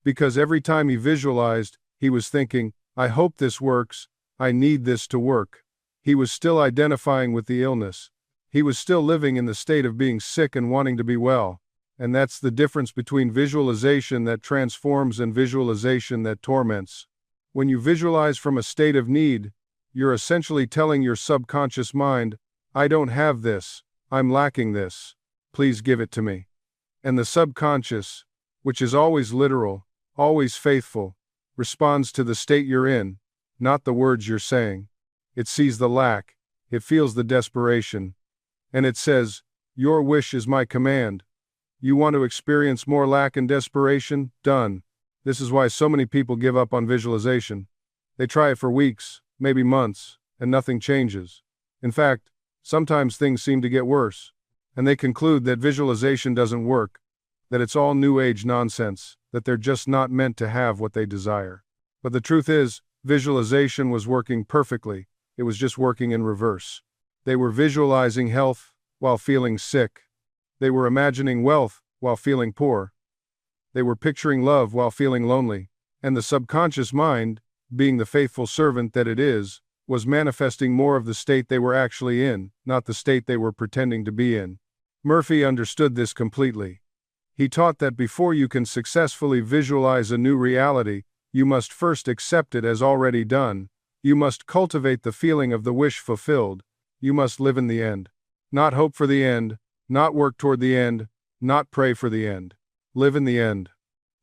Speaker 1: Because every time he visualized, he was thinking, I hope this works, I need this to work. He was still identifying with the illness. He was still living in the state of being sick and wanting to be well. And that's the difference between visualization that transforms and visualization that torments. When you visualize from a state of need, you're essentially telling your subconscious mind, I don't have this. I'm lacking this. Please give it to me. And the subconscious, which is always literal, always faithful, responds to the state you're in, not the words you're saying. It sees the lack, it feels the desperation, and it says, "Your wish is my command." You want to experience more lack and desperation? Done. This is why so many people give up on visualization. They try it for weeks, maybe months, and nothing changes. In fact, sometimes things seem to get worse, and they conclude that visualization doesn't work, that it's all new age nonsense, that they're just not meant to have what they desire. But the truth is, visualization was working perfectly, it was just working in reverse. They were visualizing health while feeling sick. They were imagining wealth while feeling poor. They were picturing love while feeling lonely. And the subconscious mind, being the faithful servant that it is, was manifesting more of the state they were actually in, not the state they were pretending to be in. Murphy understood this completely. He taught that before you can successfully visualize a new reality, you must first accept it as already done. You must cultivate the feeling of the wish fulfilled. You must live in the end. Not hope for the end, not work toward the end, not pray for the end. Live in the end.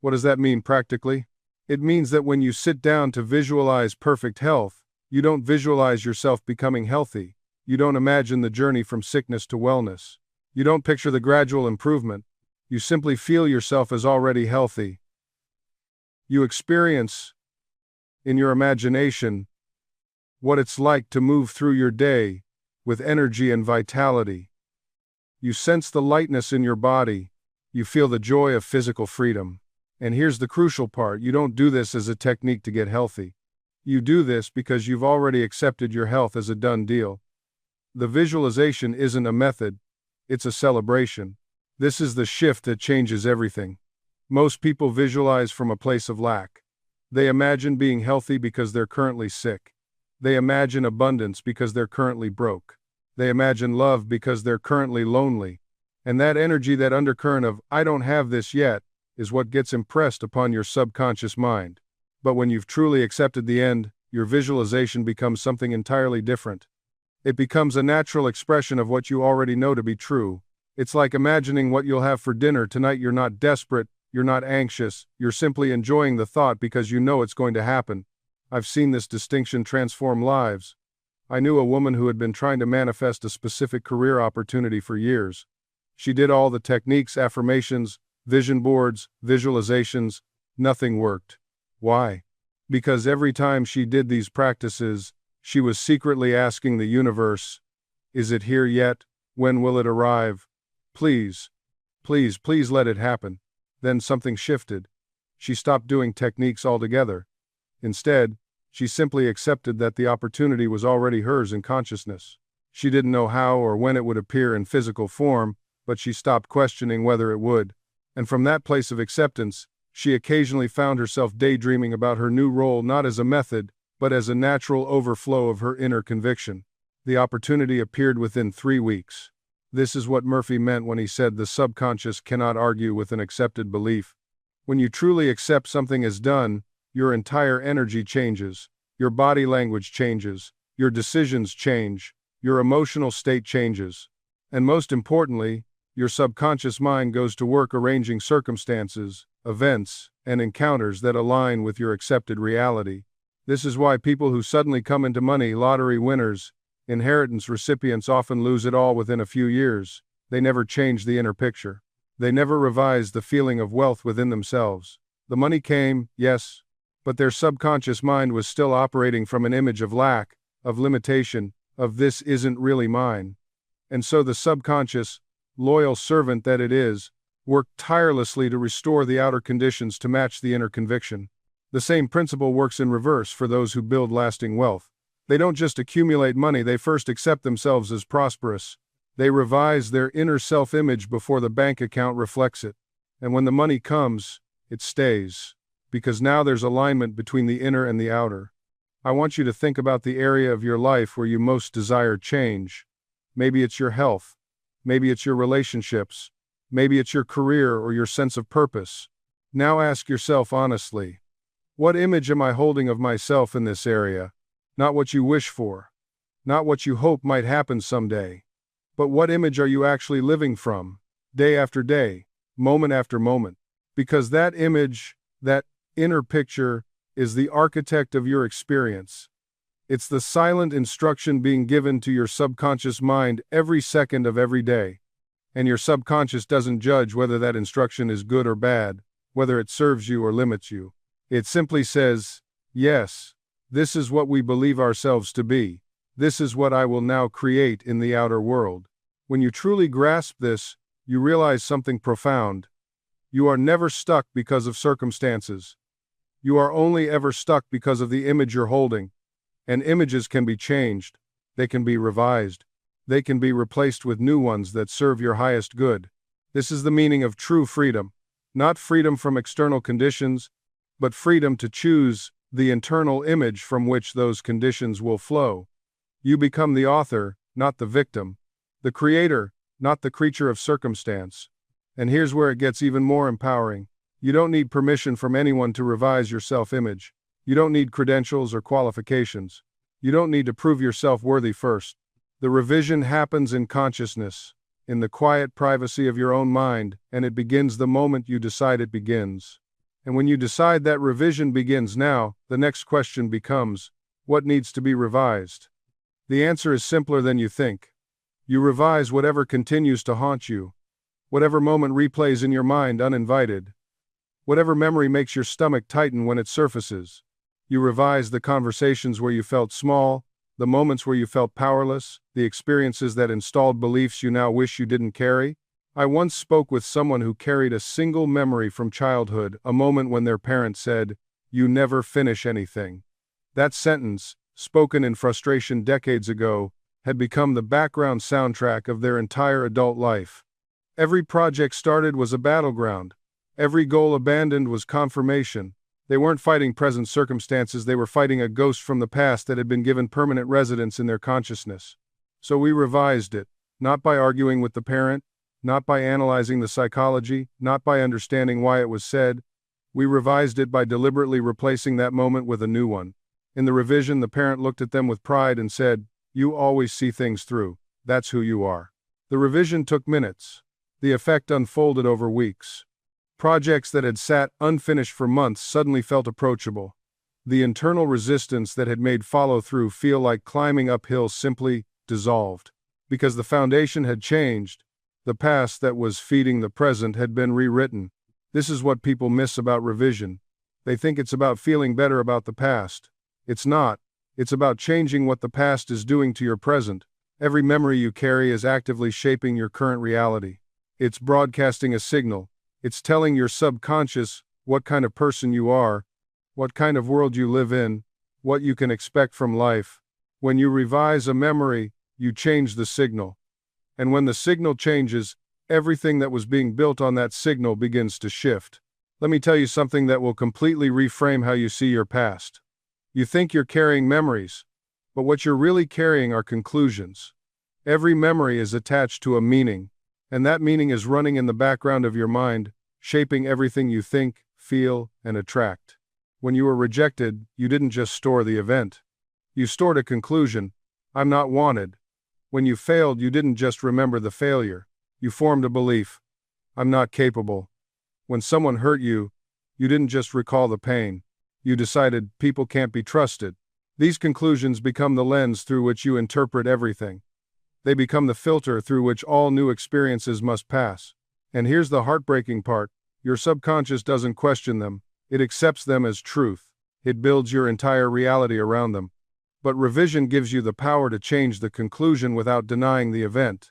Speaker 1: What does that mean practically? It means that when you sit down to visualize perfect health, you don't visualize yourself becoming healthy. You don't imagine the journey from sickness to wellness. You don't picture the gradual improvement. You simply feel yourself as already healthy. You experience, in your imagination, what it's like to move through your day with energy and vitality. You sense the lightness in your body. You feel the joy of physical freedom. And here's the crucial part, you don't do this as a technique to get healthy. You do this because you've already accepted your health as a done deal. The visualization isn't a method, it's a celebration. This is the shift that changes everything. Most people visualize from a place of lack. They imagine being healthy because they're currently sick. They imagine abundance because they're currently broke. They imagine love because they're currently lonely. And that energy, that undercurrent of, "I don't have this yet," is what gets impressed upon your subconscious mind. But when you've truly accepted the end, your visualization becomes something entirely different. It becomes a natural expression of what you already know to be true. It's like imagining what you'll have for dinner tonight. You're not desperate, you're not anxious, you're simply enjoying the thought because you know it's going to happen. I've seen this distinction transform lives. I knew a woman who had been trying to manifest a specific career opportunity for years. She did all the techniques, affirmations, vision boards, visualizations. Nothing worked. Why? Because every time she did these practices, she was secretly asking the universe, "Is it here yet? When will it arrive? Please, please, please let it happen." Then something shifted. She stopped doing techniques altogether. Instead, she simply accepted that the opportunity was already hers in consciousness. She didn't know how or when it would appear in physical form, but she stopped questioning whether it would. And from that place of acceptance, she occasionally found herself daydreaming about her new role not as a method, but as a natural overflow of her inner conviction. The opportunity appeared within 3 weeks. This is what Murphy meant when he said the subconscious cannot argue with an accepted belief. When you truly accept something as done, your entire energy changes, your body language changes, your decisions change, your emotional state changes. And most importantly, your subconscious mind goes to work arranging circumstances, events, and encounters that align with your accepted reality. This is why people who suddenly come into money, lottery winners, inheritance recipients often lose it all within a few years. They never change the inner picture. They never revise the feeling of wealth within themselves. The money came, yes, but their subconscious mind was still operating from an image of lack, of limitation, of "this isn't really mine." And so the subconscious, loyal servant that it is, worked tirelessly to restore the outer conditions to match the inner conviction. The same principle works in reverse for those who build lasting wealth. They don't just accumulate money, they first accept themselves as prosperous. They revise their inner self-image before the bank account reflects it. And when the money comes, it stays. Because now there's alignment between the inner and the outer. I want you to think about the area of your life where you most desire change. Maybe it's your health. Maybe it's your relationships. Maybe it's your career or your sense of purpose. Now ask yourself honestly, what image am I holding of myself in this area? Not what you wish for, not what you hope might happen someday. But what image are you actually living from, day after day, moment after moment? Because that image, that inner picture, is the architect of your experience. It's the silent instruction being given to your subconscious mind every second of every day. And your subconscious doesn't judge whether that instruction is good or bad, whether it serves you or limits you. It simply says, yes, this is what we believe ourselves to be. This is what I will now create in the outer world. When you truly grasp this, you realize something profound. You are never stuck because of circumstances. You are only ever stuck because of the image you're holding. And images can be changed. They can be revised. They can be replaced with new ones that serve your highest good. This is the meaning of true freedom. Not freedom from external conditions, but freedom to choose the internal image from which those conditions will flow. You become the author, not the victim. The creator, not the creature of circumstance. And here's where it gets even more empowering. You don't need permission from anyone to revise your self-image. You don't need credentials or qualifications. You don't need to prove yourself worthy first. The revision happens in consciousness, in the quiet privacy of your own mind, and it begins the moment you decide it begins. And when you decide that revision begins now, the next question becomes, what needs to be revised? The answer is simpler than you think. You revise whatever continues to haunt you, whatever moment replays in your mind uninvited, whatever memory makes your stomach tighten when it surfaces. You revise the conversations where you felt small, the moments where you felt powerless, the experiences that installed beliefs you now wish you didn't carry. I once spoke with someone who carried a single memory from childhood, a moment when their parent said, "You never finish anything." That sentence, spoken in frustration decades ago, had become the background soundtrack of their entire adult life. Every project started was a battleground. Every goal abandoned was confirmation. They weren't fighting present circumstances, they were fighting a ghost from the past that had been given permanent residence in their consciousness. So we revised it, not by arguing with the parent, not by analyzing the psychology, not by understanding why it was said. We revised it by deliberately replacing that moment with a new one. In the revision, the parent looked at them with pride and said, "You always see things through. That's who you are." The revision took minutes. The effect unfolded over weeks. Projects that had sat unfinished for months suddenly felt approachable. The internal resistance that had made follow-through feel like climbing uphill simply dissolved. Because the foundation had changed, the past that was feeding the present had been rewritten. This is what people miss about revision. They think it's about feeling better about the past. It's not. It's about changing what the past is doing to your present. Every memory you carry is actively shaping your current reality. It's broadcasting a signal. It's telling your subconscious what kind of person you are, what kind of world you live in, what you can expect from life. When you revise a memory, you change the signal. And when the signal changes, everything that was being built on that signal begins to shift. Let me tell you something that will completely reframe how you see your past. You think you're carrying memories, but what you're really carrying are conclusions. Every memory is attached to a meaning, and that meaning is running in the background of your mind, shaping everything you think, feel, and attract. When you were rejected, you didn't just store the event. You stored a conclusion. I'm not wanted. When you failed, you didn't just remember the failure. You formed a belief. I'm not capable. When someone hurt you, you didn't just recall the pain. You decided people can't be trusted. These conclusions become the lens through which you interpret everything. They become the filter through which all new experiences must pass. And here's the heartbreaking part. Your subconscious doesn't question them. It accepts them as truth. It builds your entire reality around them. But revision gives you the power to change the conclusion without denying the event.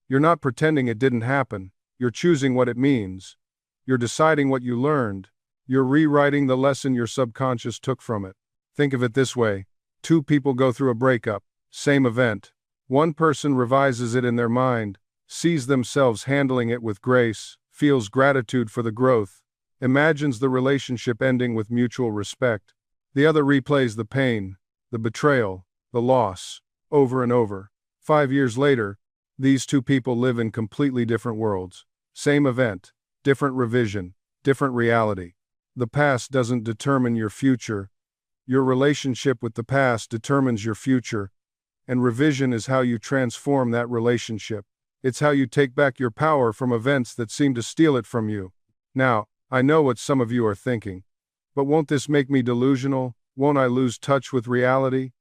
Speaker 1: You're not pretending it didn't happen. You're choosing what it means. You're deciding what you learned. You're rewriting the lesson your subconscious took from it. Think of it this way. Two people go through a breakup. Same event. One person revises it in their mind, sees themselves handling it with grace, feels gratitude for the growth, imagines the relationship ending with mutual respect. The other replays the pain, the betrayal, the loss, over and over. 5 years later, these two people live in completely different worlds. Same event, different revision, different reality. The past doesn't determine your future. Your relationship with the past determines your future. And revision is how you transform that relationship. It's how you take back your power from events that seem to steal it from you. Now, I know what some of you are thinking. But won't this make me delusional? Won't I lose touch with reality?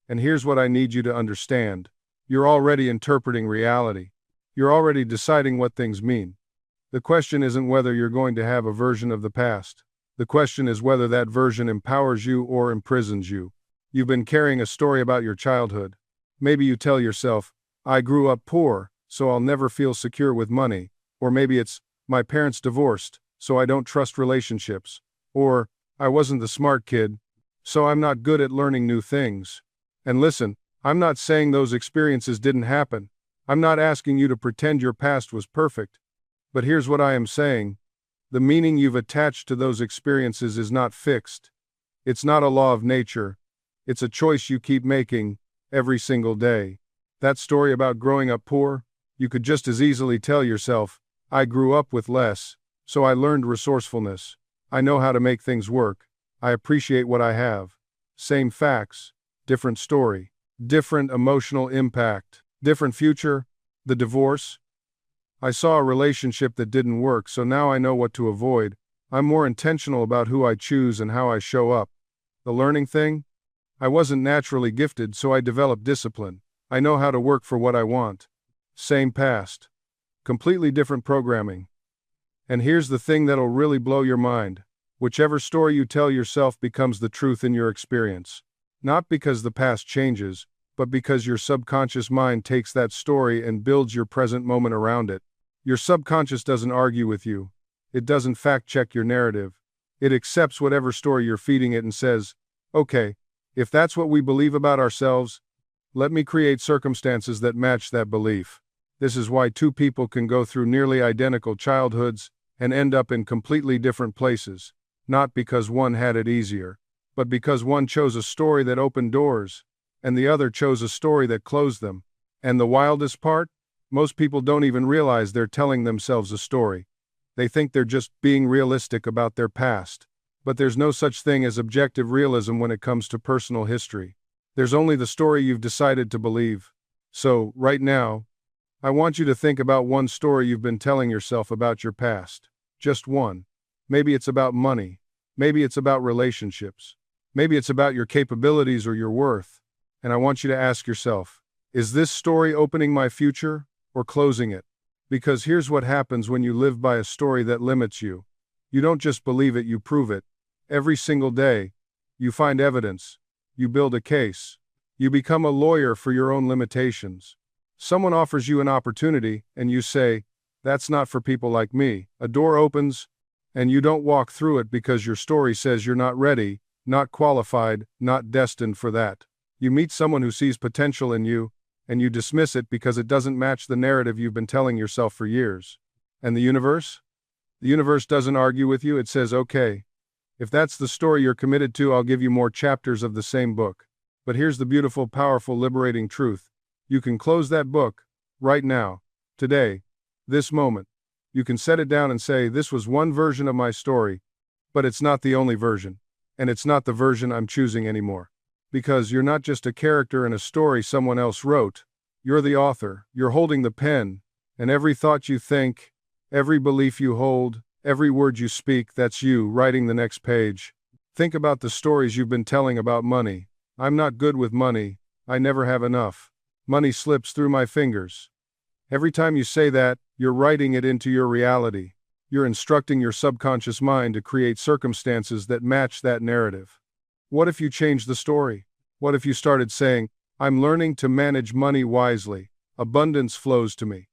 Speaker 1: And here's what I need you to understand. You're already interpreting reality. You're already deciding what things mean. The question isn't whether you're going to have a version of the past. The question is whether that version empowers you or imprisons you. You've been carrying a story about your childhood. Maybe you tell yourself, I grew up poor, so I'll never feel secure with money. Or maybe it's, my parents divorced, so I don't trust relationships. Or, I wasn't the smart kid, so I'm not good at learning new things. And listen, I'm not saying those experiences didn't happen. I'm not asking you to pretend your past was perfect. But here's what I am saying. The meaning you've attached to those experiences is not fixed. It's not a law of nature. It's a choice you keep making every single day. That story about growing up poor, you could just as easily tell yourself, I grew up with less, so I learned resourcefulness. I know how to make things work. I appreciate what I have. Same facts, different story, different emotional impact, different future. The divorce. I saw a relationship that didn't work, so now I know what to avoid. I'm more intentional about who I choose and how I show up. The learning thing? I wasn't naturally gifted, so I developed discipline. I know how to work for what I want. Same past. Completely different programming. And here's the thing that'll really blow your mind. Whichever story you tell yourself becomes the truth in your experience. Not because the past changes, but because your subconscious mind takes that story and builds your present moment around it. Your subconscious doesn't argue with you. It doesn't fact-check your narrative. It accepts whatever story you're feeding it and says, okay, if that's what we believe about ourselves, let me create circumstances that match that belief. This is why two people can go through nearly identical childhoods and end up in completely different places. Not because one had it easier, but because one chose a story that opened doors, and the other chose a story that closed them. And the wildest part? Most people don't even realize they're telling themselves a story. They think they're just being realistic about their past. But there's no such thing as objective realism when it comes to personal history. There's only the story you've decided to believe. So, right now, I want you to think about one story you've been telling yourself about your past. Just one. Maybe it's about money. Maybe it's about relationships. Maybe it's about your capabilities or your worth. And I want you to ask yourself, is this story opening my future or closing it? Because here's what happens when you live by a story that limits you. You don't just believe it, you prove it. Every single day, you find evidence. You build a case. You become a lawyer for your own limitations. Someone offers you an opportunity, and you say, that's not for people like me. A door opens, and you don't walk through it because your story says you're not ready, not qualified, not destined for that. You meet someone who sees potential in you, and you dismiss it because it doesn't match the narrative you've been telling yourself for years. And the universe? The universe doesn't argue with you, it says, okay, if that's the story you're committed to, I'll give you more chapters of the same book. But here's the beautiful, powerful, liberating truth. You can close that book, right now, today, this moment. You can set it down and say, this was one version of my story, but it's not the only version. And it's not the version I'm choosing anymore. Because you're not just a character in a story someone else wrote. You're the author, you're holding the pen, and every thought you think, every belief you hold, every word you speak, that's you writing the next page. Think about the stories you've been telling about money. I'm not good with money, I never have enough. Money slips through my fingers. Every time you say that, you're writing it into your reality. You're instructing your subconscious mind to create circumstances that match that narrative. What if you changed the story? What if you started saying, I'm learning to manage money wisely. Abundance flows to me.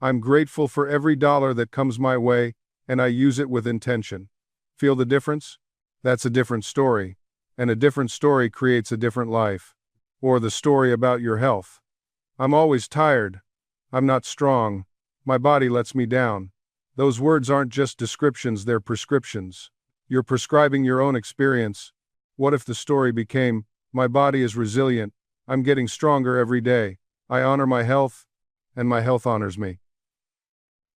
Speaker 1: I'm grateful for every dollar that comes my way, and I use it with intention. Feel the difference? That's a different story. And a different story creates a different life. Or the story about your health. I'm always tired. I'm not strong. My body lets me down. Those words aren't just descriptions, they're prescriptions. You're prescribing your own experience. What if the story became, my body is resilient, I'm getting stronger every day, I honor my health, and my health honors me.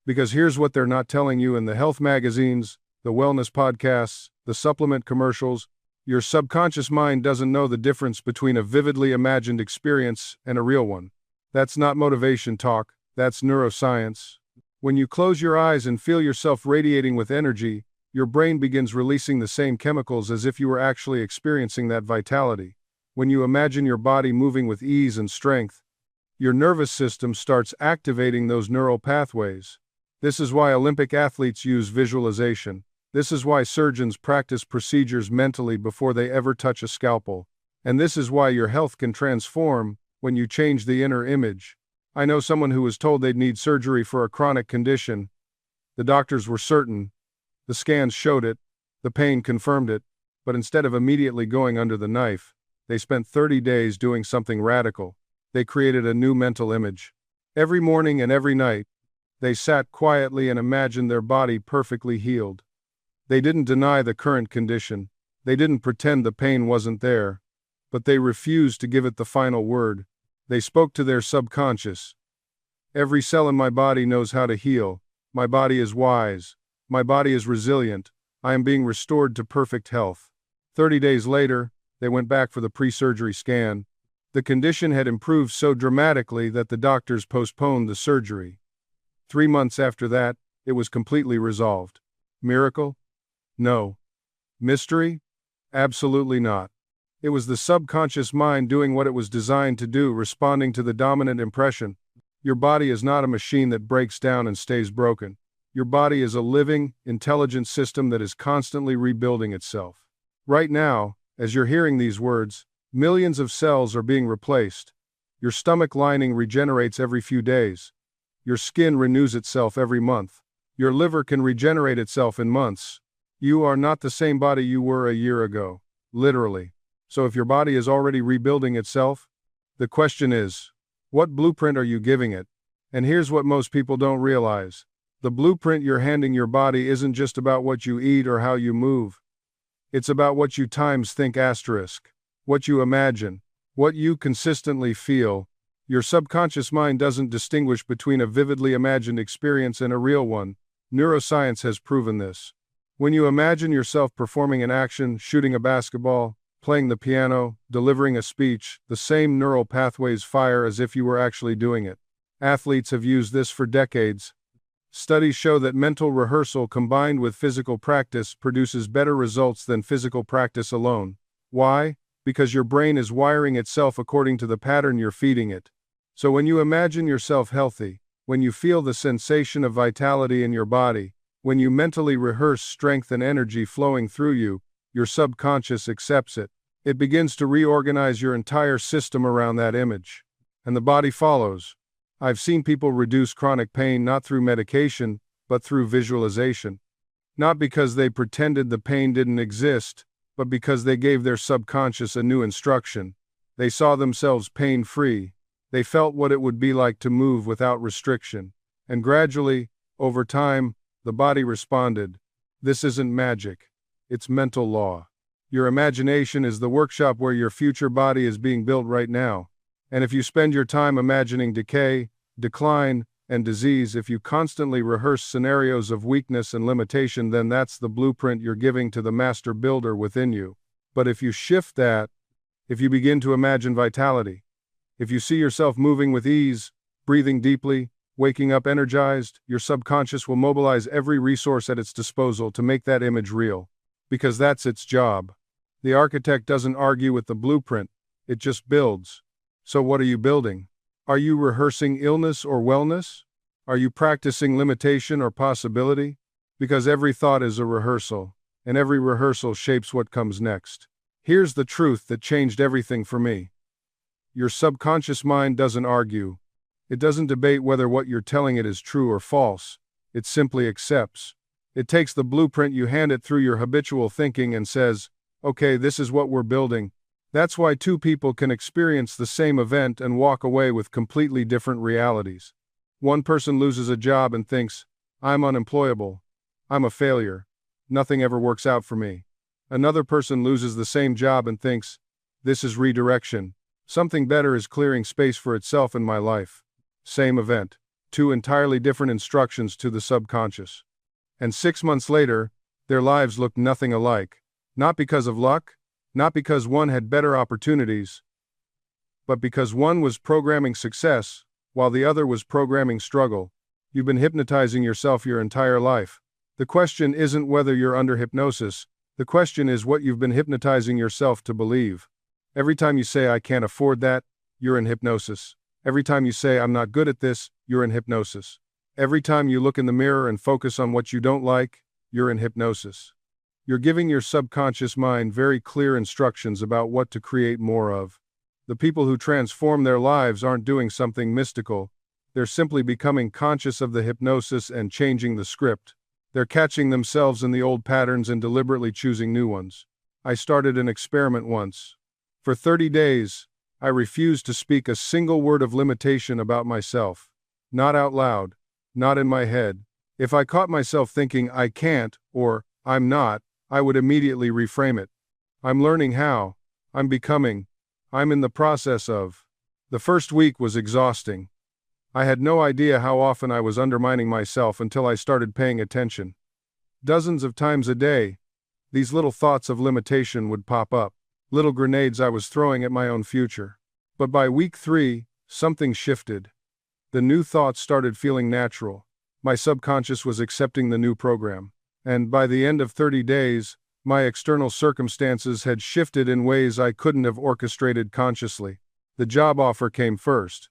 Speaker 1: Because here's what they're not telling you in the health magazines, the wellness podcasts, the supplement commercials, Your subconscious mind doesn't know the difference between a vividly imagined experience and a real one. That's not motivation talk, that's neuroscience. When you close your eyes and feel yourself radiating with energy, your brain begins releasing the same chemicals as if you were actually experiencing that vitality. When you imagine your body moving with ease and strength, your nervous system starts activating those neural pathways. This is why Olympic athletes use visualization. This is why surgeons practice procedures mentally before they ever touch a scalpel. And this is why your health can transform when you change the inner image. I know someone who was told they'd need surgery for a chronic condition. The doctors were certain. The scans showed it. The pain confirmed it. But instead of immediately going under the knife, they spent 30 days doing something radical. They created a new mental image. Every morning and every night, they sat quietly and imagined their body perfectly healed. They didn't deny the current condition. They didn't pretend the pain wasn't there. But they refused to give it the final word. They spoke to their subconscious. Every cell in my body knows how to heal. My body is wise. My body is resilient. I am being restored to perfect health. 30 days later, they went back for the pre-surgery scan. The condition had improved so dramatically that the doctors postponed the surgery. 3 months after that, it was completely resolved. Miracle? No. Mystery? Absolutely not. It was the subconscious mind doing what it was designed to do, responding to the dominant impression. Your body is not a machine that breaks down and stays broken. Your body is a living, intelligent system that is constantly rebuilding itself. Right now, as you're hearing these words, millions of cells are being replaced. Your stomach lining regenerates every few days. Your skin renews itself every month. Your liver can regenerate itself in months. You are not the same body you were a year ago. Literally. So if your body is already rebuilding itself, the question is, what blueprint are you giving it? And here's what most people don't realize. The blueprint you're handing your body isn't just about what you eat or how you move. It's about what you times think asterisk. What you imagine. What you consistently feel. Your subconscious mind doesn't distinguish between a vividly imagined experience and a real one. Neuroscience has proven this. When you imagine yourself performing an action, shooting a basketball, playing the piano, delivering a speech, the same neural pathways fire as if you were actually doing it. Athletes have used this for decades. Studies show that mental rehearsal combined with physical practice produces better results than physical practice alone. Why? Because your brain is wiring itself according to the pattern you're feeding it. So when you imagine yourself healthy, when you feel the sensation of vitality in your body, when you mentally rehearse strength and energy flowing through you, your subconscious accepts it. It begins to reorganize your entire system around that image. And the body follows. I've seen people reduce chronic pain not through medication, but through visualization. Not because they pretended the pain didn't exist, but because they gave their subconscious a new instruction. They saw themselves pain-free. They felt what it would be like to move without restriction. And gradually, over time, the body responded. This isn't magic. It's mental law. Your imagination is the workshop where your future body is being built right now. And if you spend your time imagining decay, decline, and disease, if you constantly rehearse scenarios of weakness and limitation, then that's the blueprint you're giving to the master builder within you. But if you shift that, if you begin to imagine vitality, if you see yourself moving with ease, breathing deeply, waking up energized, your subconscious will mobilize every resource at its disposal to make that image real. Because that's its job. The architect doesn't argue with the blueprint, it just builds. So what are you building? Are you rehearsing illness or wellness? Are you practicing limitation or possibility? Because every thought is a rehearsal, and every rehearsal shapes what comes next. Here's the truth that changed everything for me. Your subconscious mind doesn't argue. It doesn't debate whether what you're telling it is true or false. It simply accepts. It takes the blueprint you hand it through your habitual thinking and says, okay, this is what we're building. That's why two people can experience the same event and walk away with completely different realities. One person loses a job and thinks, I'm unemployable. I'm a failure. Nothing ever works out for me. Another person loses the same job and thinks, this is redirection. Something better is clearing space for itself in my life. Same event. Two entirely different instructions to the subconscious. And 6 months later, their lives looked nothing alike. Not because of luck, Not because one had better opportunities, but because one was programming success, while the other was programming struggle. You've been hypnotizing yourself your entire life. The question isn't whether you're under hypnosis, the question is what you've been hypnotizing yourself to believe. Every time you say, I can't afford that, you're in hypnosis. Every time you say, I'm not good at this, you're in hypnosis. Every time you look in the mirror and focus on what you don't like, you're in hypnosis. You're giving your subconscious mind very clear instructions about what to create more of. The people who transform their lives aren't doing something mystical. They're simply becoming conscious of the hypnosis and changing the script. They're catching themselves in the old patterns and deliberately choosing new ones. I started an experiment once. For 30 days, I refused to speak a single word of limitation about myself. Not out loud, not in my head. If I caught myself thinking I can't or I'm not, I would immediately reframe it. I'm learning how. I'm becoming. I'm in the process of. The first week was exhausting. I had no idea how often I was undermining myself until I started paying attention. Dozens of times a day, these little thoughts of limitation would pop up, little grenades I was throwing at my own future. But by week 3, something shifted. The new thoughts started feeling natural. My subconscious was accepting the new program. And by the end of 30 days, my external circumstances had shifted in ways I couldn't have orchestrated consciously. The job offer came first.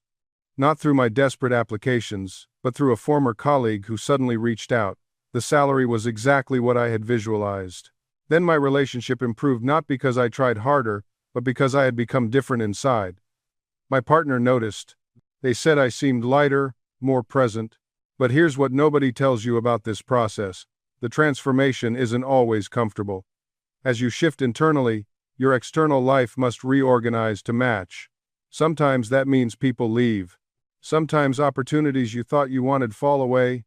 Speaker 1: Not through my desperate applications, but through a former colleague who suddenly reached out. The salary was exactly what I had visualized. Then my relationship improved not because I tried harder, but because I had become different inside. My partner noticed. They said I seemed lighter, more present. But here's what nobody tells you about this process. The transformation isn't always comfortable. As you shift internally, your external life must reorganize to match. Sometimes that means people leave. Sometimes opportunities you thought you wanted fall away.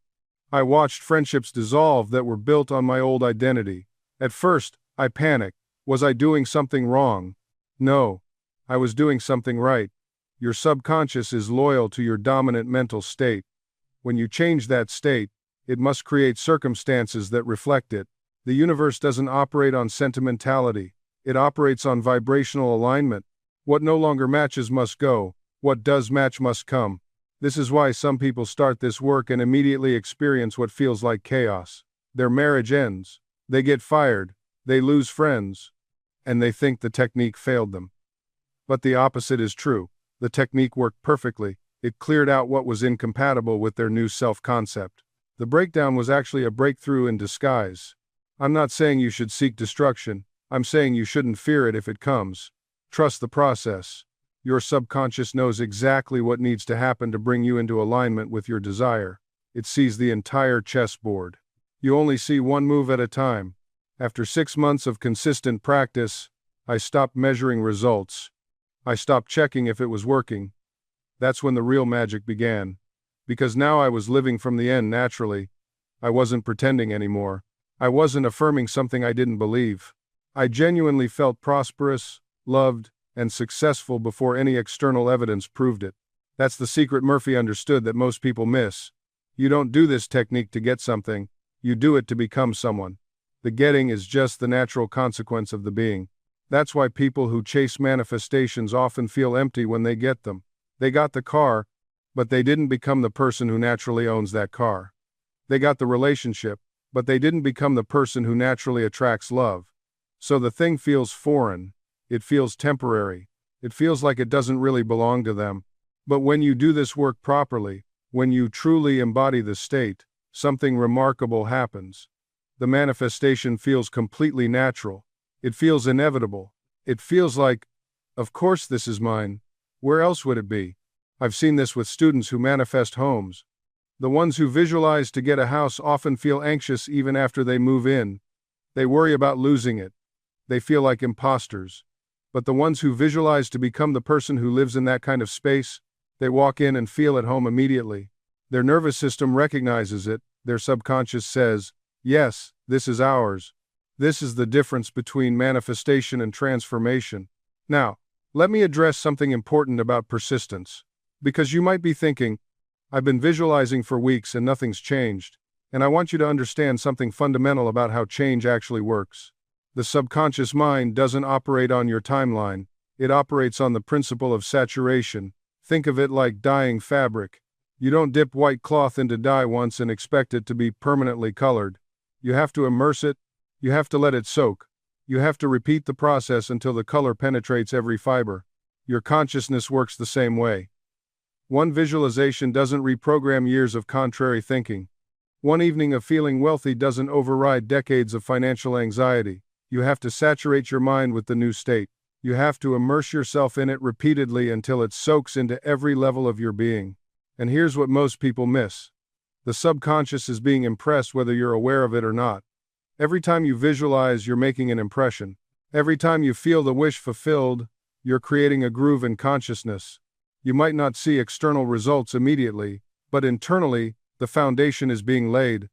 Speaker 1: I watched friendships dissolve that were built on my old identity. At first, I panicked. Was I doing something wrong? No. I was doing something right. Your subconscious is loyal to your dominant mental state. When you change that state, it must create circumstances that reflect it. The universe doesn't operate on sentimentality. It operates on vibrational alignment. What no longer matches must go. What does match must come. This is why some people start this work and immediately experience what feels like chaos. Their marriage ends. They get fired. They lose friends. And they think the technique failed them. But the opposite is true. The technique worked perfectly. It cleared out what was incompatible with their new self-concept. The breakdown was actually a breakthrough in disguise. I'm not saying you should seek destruction. I'm saying you shouldn't fear it if it comes. Trust the process. Your subconscious knows exactly what needs to happen to bring you into alignment with your desire. It sees the entire chessboard. You only see one move at a time. After 6 months of consistent practice, I stopped measuring results. I stopped checking if it was working. That's when the real magic began. Because now I was living from the end naturally. I wasn't pretending anymore. I wasn't affirming something I didn't believe. I genuinely felt prosperous, loved, and successful before any external evidence proved it. That's the secret Murphy understood that most people miss. You don't do this technique to get something. You do it to become someone. The getting is just the natural consequence of the being. That's why people who chase manifestations often feel empty when they get them. They got the car, but they didn't become the person who naturally owns that car. They got the relationship, but they didn't become the person who naturally attracts love. So the thing feels foreign. It feels temporary. It feels like it doesn't really belong to them. But when you do this work properly, when you truly embody the state, something remarkable happens. The manifestation feels completely natural. It feels inevitable. It feels like, of course this is mine. Where else would it be? I've seen this with students who manifest homes. The ones who visualize to get a house often feel anxious even after they move in. They worry about losing it. They feel like imposters. But the ones who visualize to become the person who lives in that kind of space, they walk in and feel at home immediately. Their nervous system recognizes it. Their subconscious says, yes, this is ours. This is the difference between manifestation and transformation. Now, let me address something important about persistence. Because you might be thinking, I've been visualizing for weeks and nothing's changed. And I want you to understand something fundamental about how change actually works. The subconscious mind doesn't operate on your timeline, it operates on the principle of saturation. Think of it like dyeing fabric. You don't dip white cloth into dye once and expect it to be permanently colored. You have to immerse it, you have to let it soak. You have to repeat the process until the color penetrates every fiber. Your consciousness works the same way. One visualization doesn't reprogram years of contrary thinking. One evening of feeling wealthy doesn't override decades of financial anxiety. You have to saturate your mind with the new state. You have to immerse yourself in it repeatedly until it soaks into every level of your being. And here's what most people miss. The subconscious is being impressed whether you're aware of it or not. Every time you visualize, you're making an impression. Every time you feel the wish fulfilled, you're creating a groove in consciousness. You might not see external results immediately, but internally, the foundation is being laid.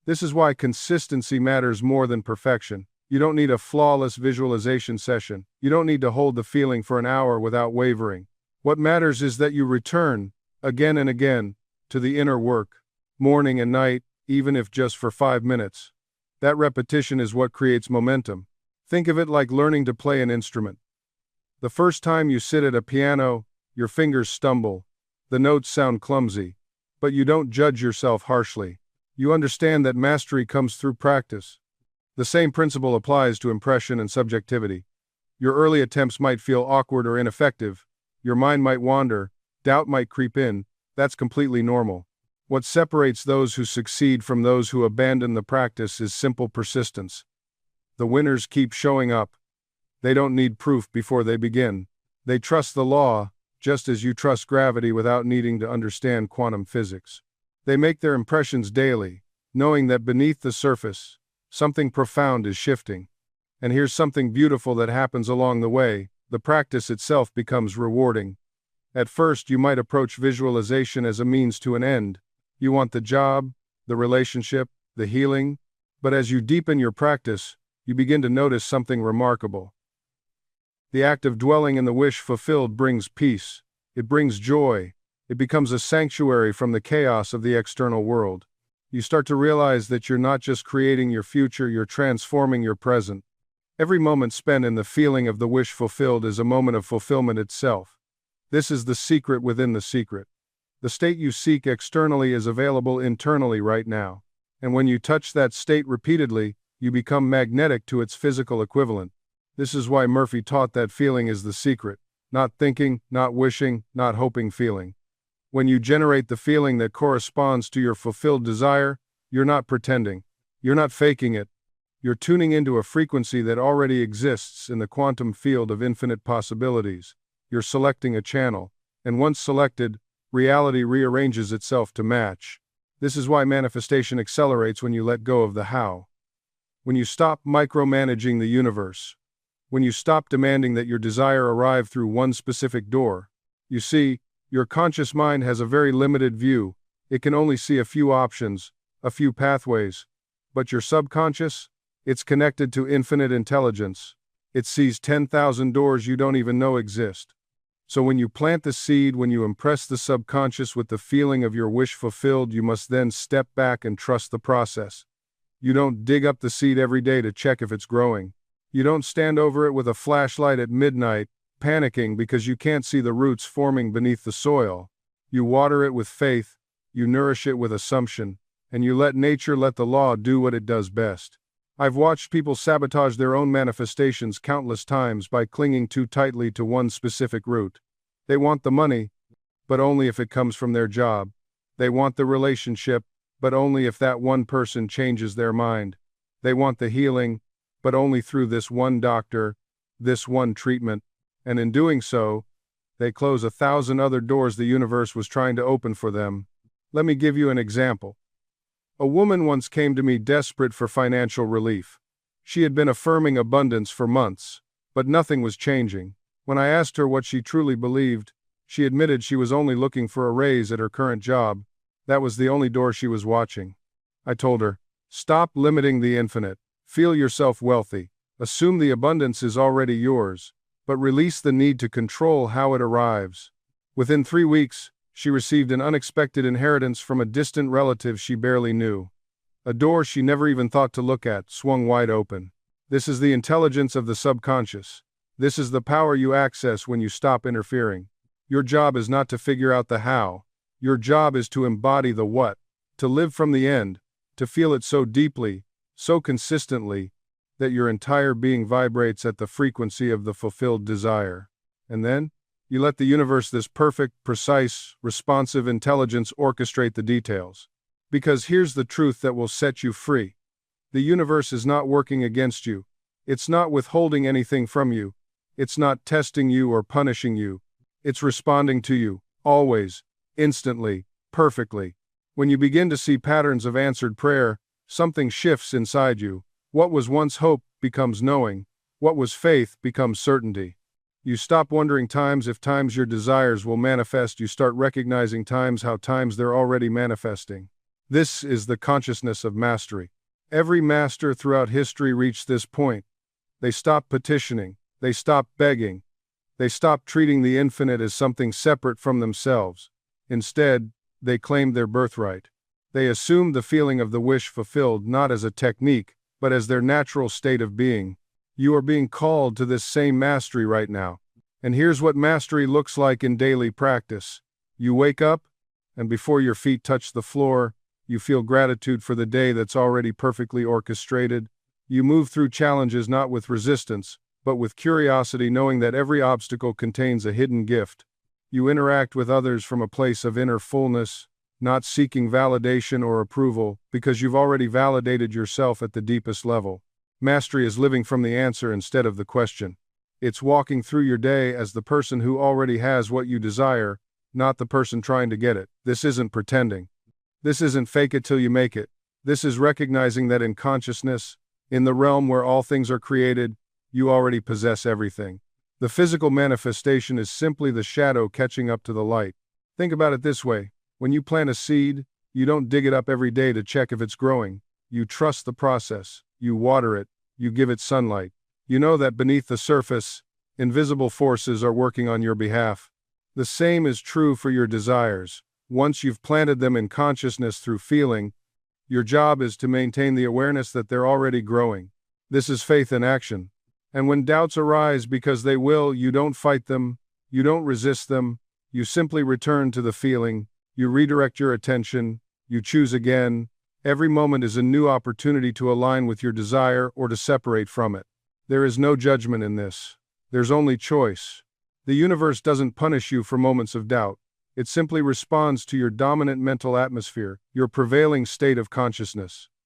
Speaker 1: This is why consistency matters more than perfection. You don't need a flawless visualization session. You don't need to hold the feeling for an hour without wavering. What matters is that you return, again and again, to the inner work, morning and night, even if just for 5 minutes. That repetition is what creates momentum. Think of it like learning to play an instrument. The first time you sit at a piano, your fingers stumble. The notes sound clumsy. But you don't judge yourself harshly. You understand that mastery comes through practice. The same principle applies to impression and subjectivity. Your early attempts might feel awkward or ineffective. Your mind might wander. Doubt might creep in. That's completely normal. What separates those who succeed from those who abandon the practice is simple persistence. The winners keep showing up. They don't need proof before they begin. They trust the law, just as you trust gravity without needing to understand quantum physics. They make their impressions daily, knowing that beneath the surface, something profound is shifting. And here's something beautiful that happens along the way. The practice itself becomes rewarding. At first, you might approach visualization as a means to an end. You want the job, the relationship, the healing. But as you deepen your practice, you begin to notice something remarkable. The act of dwelling in the wish fulfilled brings peace. It brings joy. It becomes a sanctuary from the chaos of the external world. You start to realize that you're not just creating your future, you're transforming your present. Every moment spent in the feeling of the wish fulfilled is a moment of fulfillment itself. This is the secret within the secret. The state you seek externally is available internally right now. And when you touch that state repeatedly, you become magnetic to its physical equivalent. This is why Murphy taught that feeling is the secret. Not thinking, not wishing, not hoping feeling. When you generate the feeling that corresponds to your fulfilled desire, you're not pretending. You're not faking it. You're tuning into a frequency that already exists in the quantum field of infinite possibilities. You're selecting a channel, and once selected, reality rearranges itself to match. This is why manifestation accelerates when you let go of the how. When you stop micromanaging the universe. When you stop demanding that your desire arrive through one specific door. You see, your conscious mind has a very limited view. It can only see a few options, a few pathways. But your subconscious? It's connected to infinite intelligence. It sees 10,000 doors you don't even know exist. So when you plant the seed, when you impress the subconscious with the feeling of your wish fulfilled, you must then step back and trust the process. You don't dig up the seed every day to check if it's growing. You don't stand over it with a flashlight at midnight, panicking because you can't see the roots forming beneath the soil. You water it with faith, you nourish it with assumption, and you let nature, let the law do what it does best. I've watched people sabotage their own manifestations countless times by clinging too tightly to one specific route. They want the money, but only if it comes from their job. They want the relationship, but only if that one person changes their mind. They want the healing, but only through this one doctor, this one treatment, and in doing so, they close 1,000 other doors the universe was trying to open for them. Let me give you an example. A woman once came to me desperate for financial relief. She had been affirming abundance for months, but nothing was changing. When I asked her what she truly believed, she admitted she was only looking for a raise at her current job. That was the only door she was watching. I told her, stop limiting the infinite. Feel yourself wealthy. Assume the abundance is already yours, but release the need to control how it arrives. Within 3 weeks, she received an unexpected inheritance from a distant relative she barely knew. A door she never even thought to look at swung wide open. This is the intelligence of the subconscious. This is the power you access when you stop interfering. Your job is not to figure out the how. Your job is to embody the what, to live from the end, to feel it so deeply, so consistently, that your entire being vibrates at the frequency of the fulfilled desire. And then, you let the universe, this perfect, precise, responsive intelligence, orchestrate the details. Because here's the truth that will set you free. The universe is not working against you. It's not withholding anything from you. It's not testing you or punishing you. It's responding to you, always, instantly, perfectly. When you begin to see patterns of answered prayer, something shifts inside you. What was once hope becomes knowing. What was faith becomes certainty. You stop wondering if times your desires will manifest. You start recognizing how times they're already manifesting. This is the consciousness of mastery. Every master throughout history reached this point. They stopped petitioning. They stopped begging. They stopped treating the infinite as something separate from themselves. Instead, they claimed their birthright. They assumed the feeling of the wish fulfilled not as a technique, but as their natural state of being. You are being called to this same mastery right now. And here's what mastery looks like in daily practice. You wake up, and before your feet touch the floor, you feel gratitude for the day that's already perfectly orchestrated. You move through challenges not with resistance, but with curiosity, knowing that every obstacle contains a hidden gift. You interact with others from a place of inner fullness, not seeking validation or approval, because you've already validated yourself at the deepest level. Mastery is living from the answer instead of the question. It's walking through your day as the person who already has what you desire, not the person trying to get it. This isn't pretending. This isn't fake it till you make it. This is recognizing that in consciousness, in the realm where all things are created, you already possess everything. The physical manifestation is simply the shadow catching up to the light. Think about it this way. When you plant a seed, you don't dig it up every day to check if it's growing. You trust the process. You water it. You give it sunlight. You know that beneath the surface, invisible forces are working on your behalf. The same is true for your desires. Once you've planted them in consciousness through feeling, your job is to maintain the awareness that they're already growing. This is faith in action. And when doubts arise, because they will, you don't fight them, you don't resist them, you simply return to the feeling, you redirect your attention, you choose again. Every moment is a new opportunity to align with your desire or to separate from it. There is no judgment in this. There's only choice. The universe doesn't punish you for moments of doubt. It simply responds to your dominant mental atmosphere, your prevailing state of consciousness.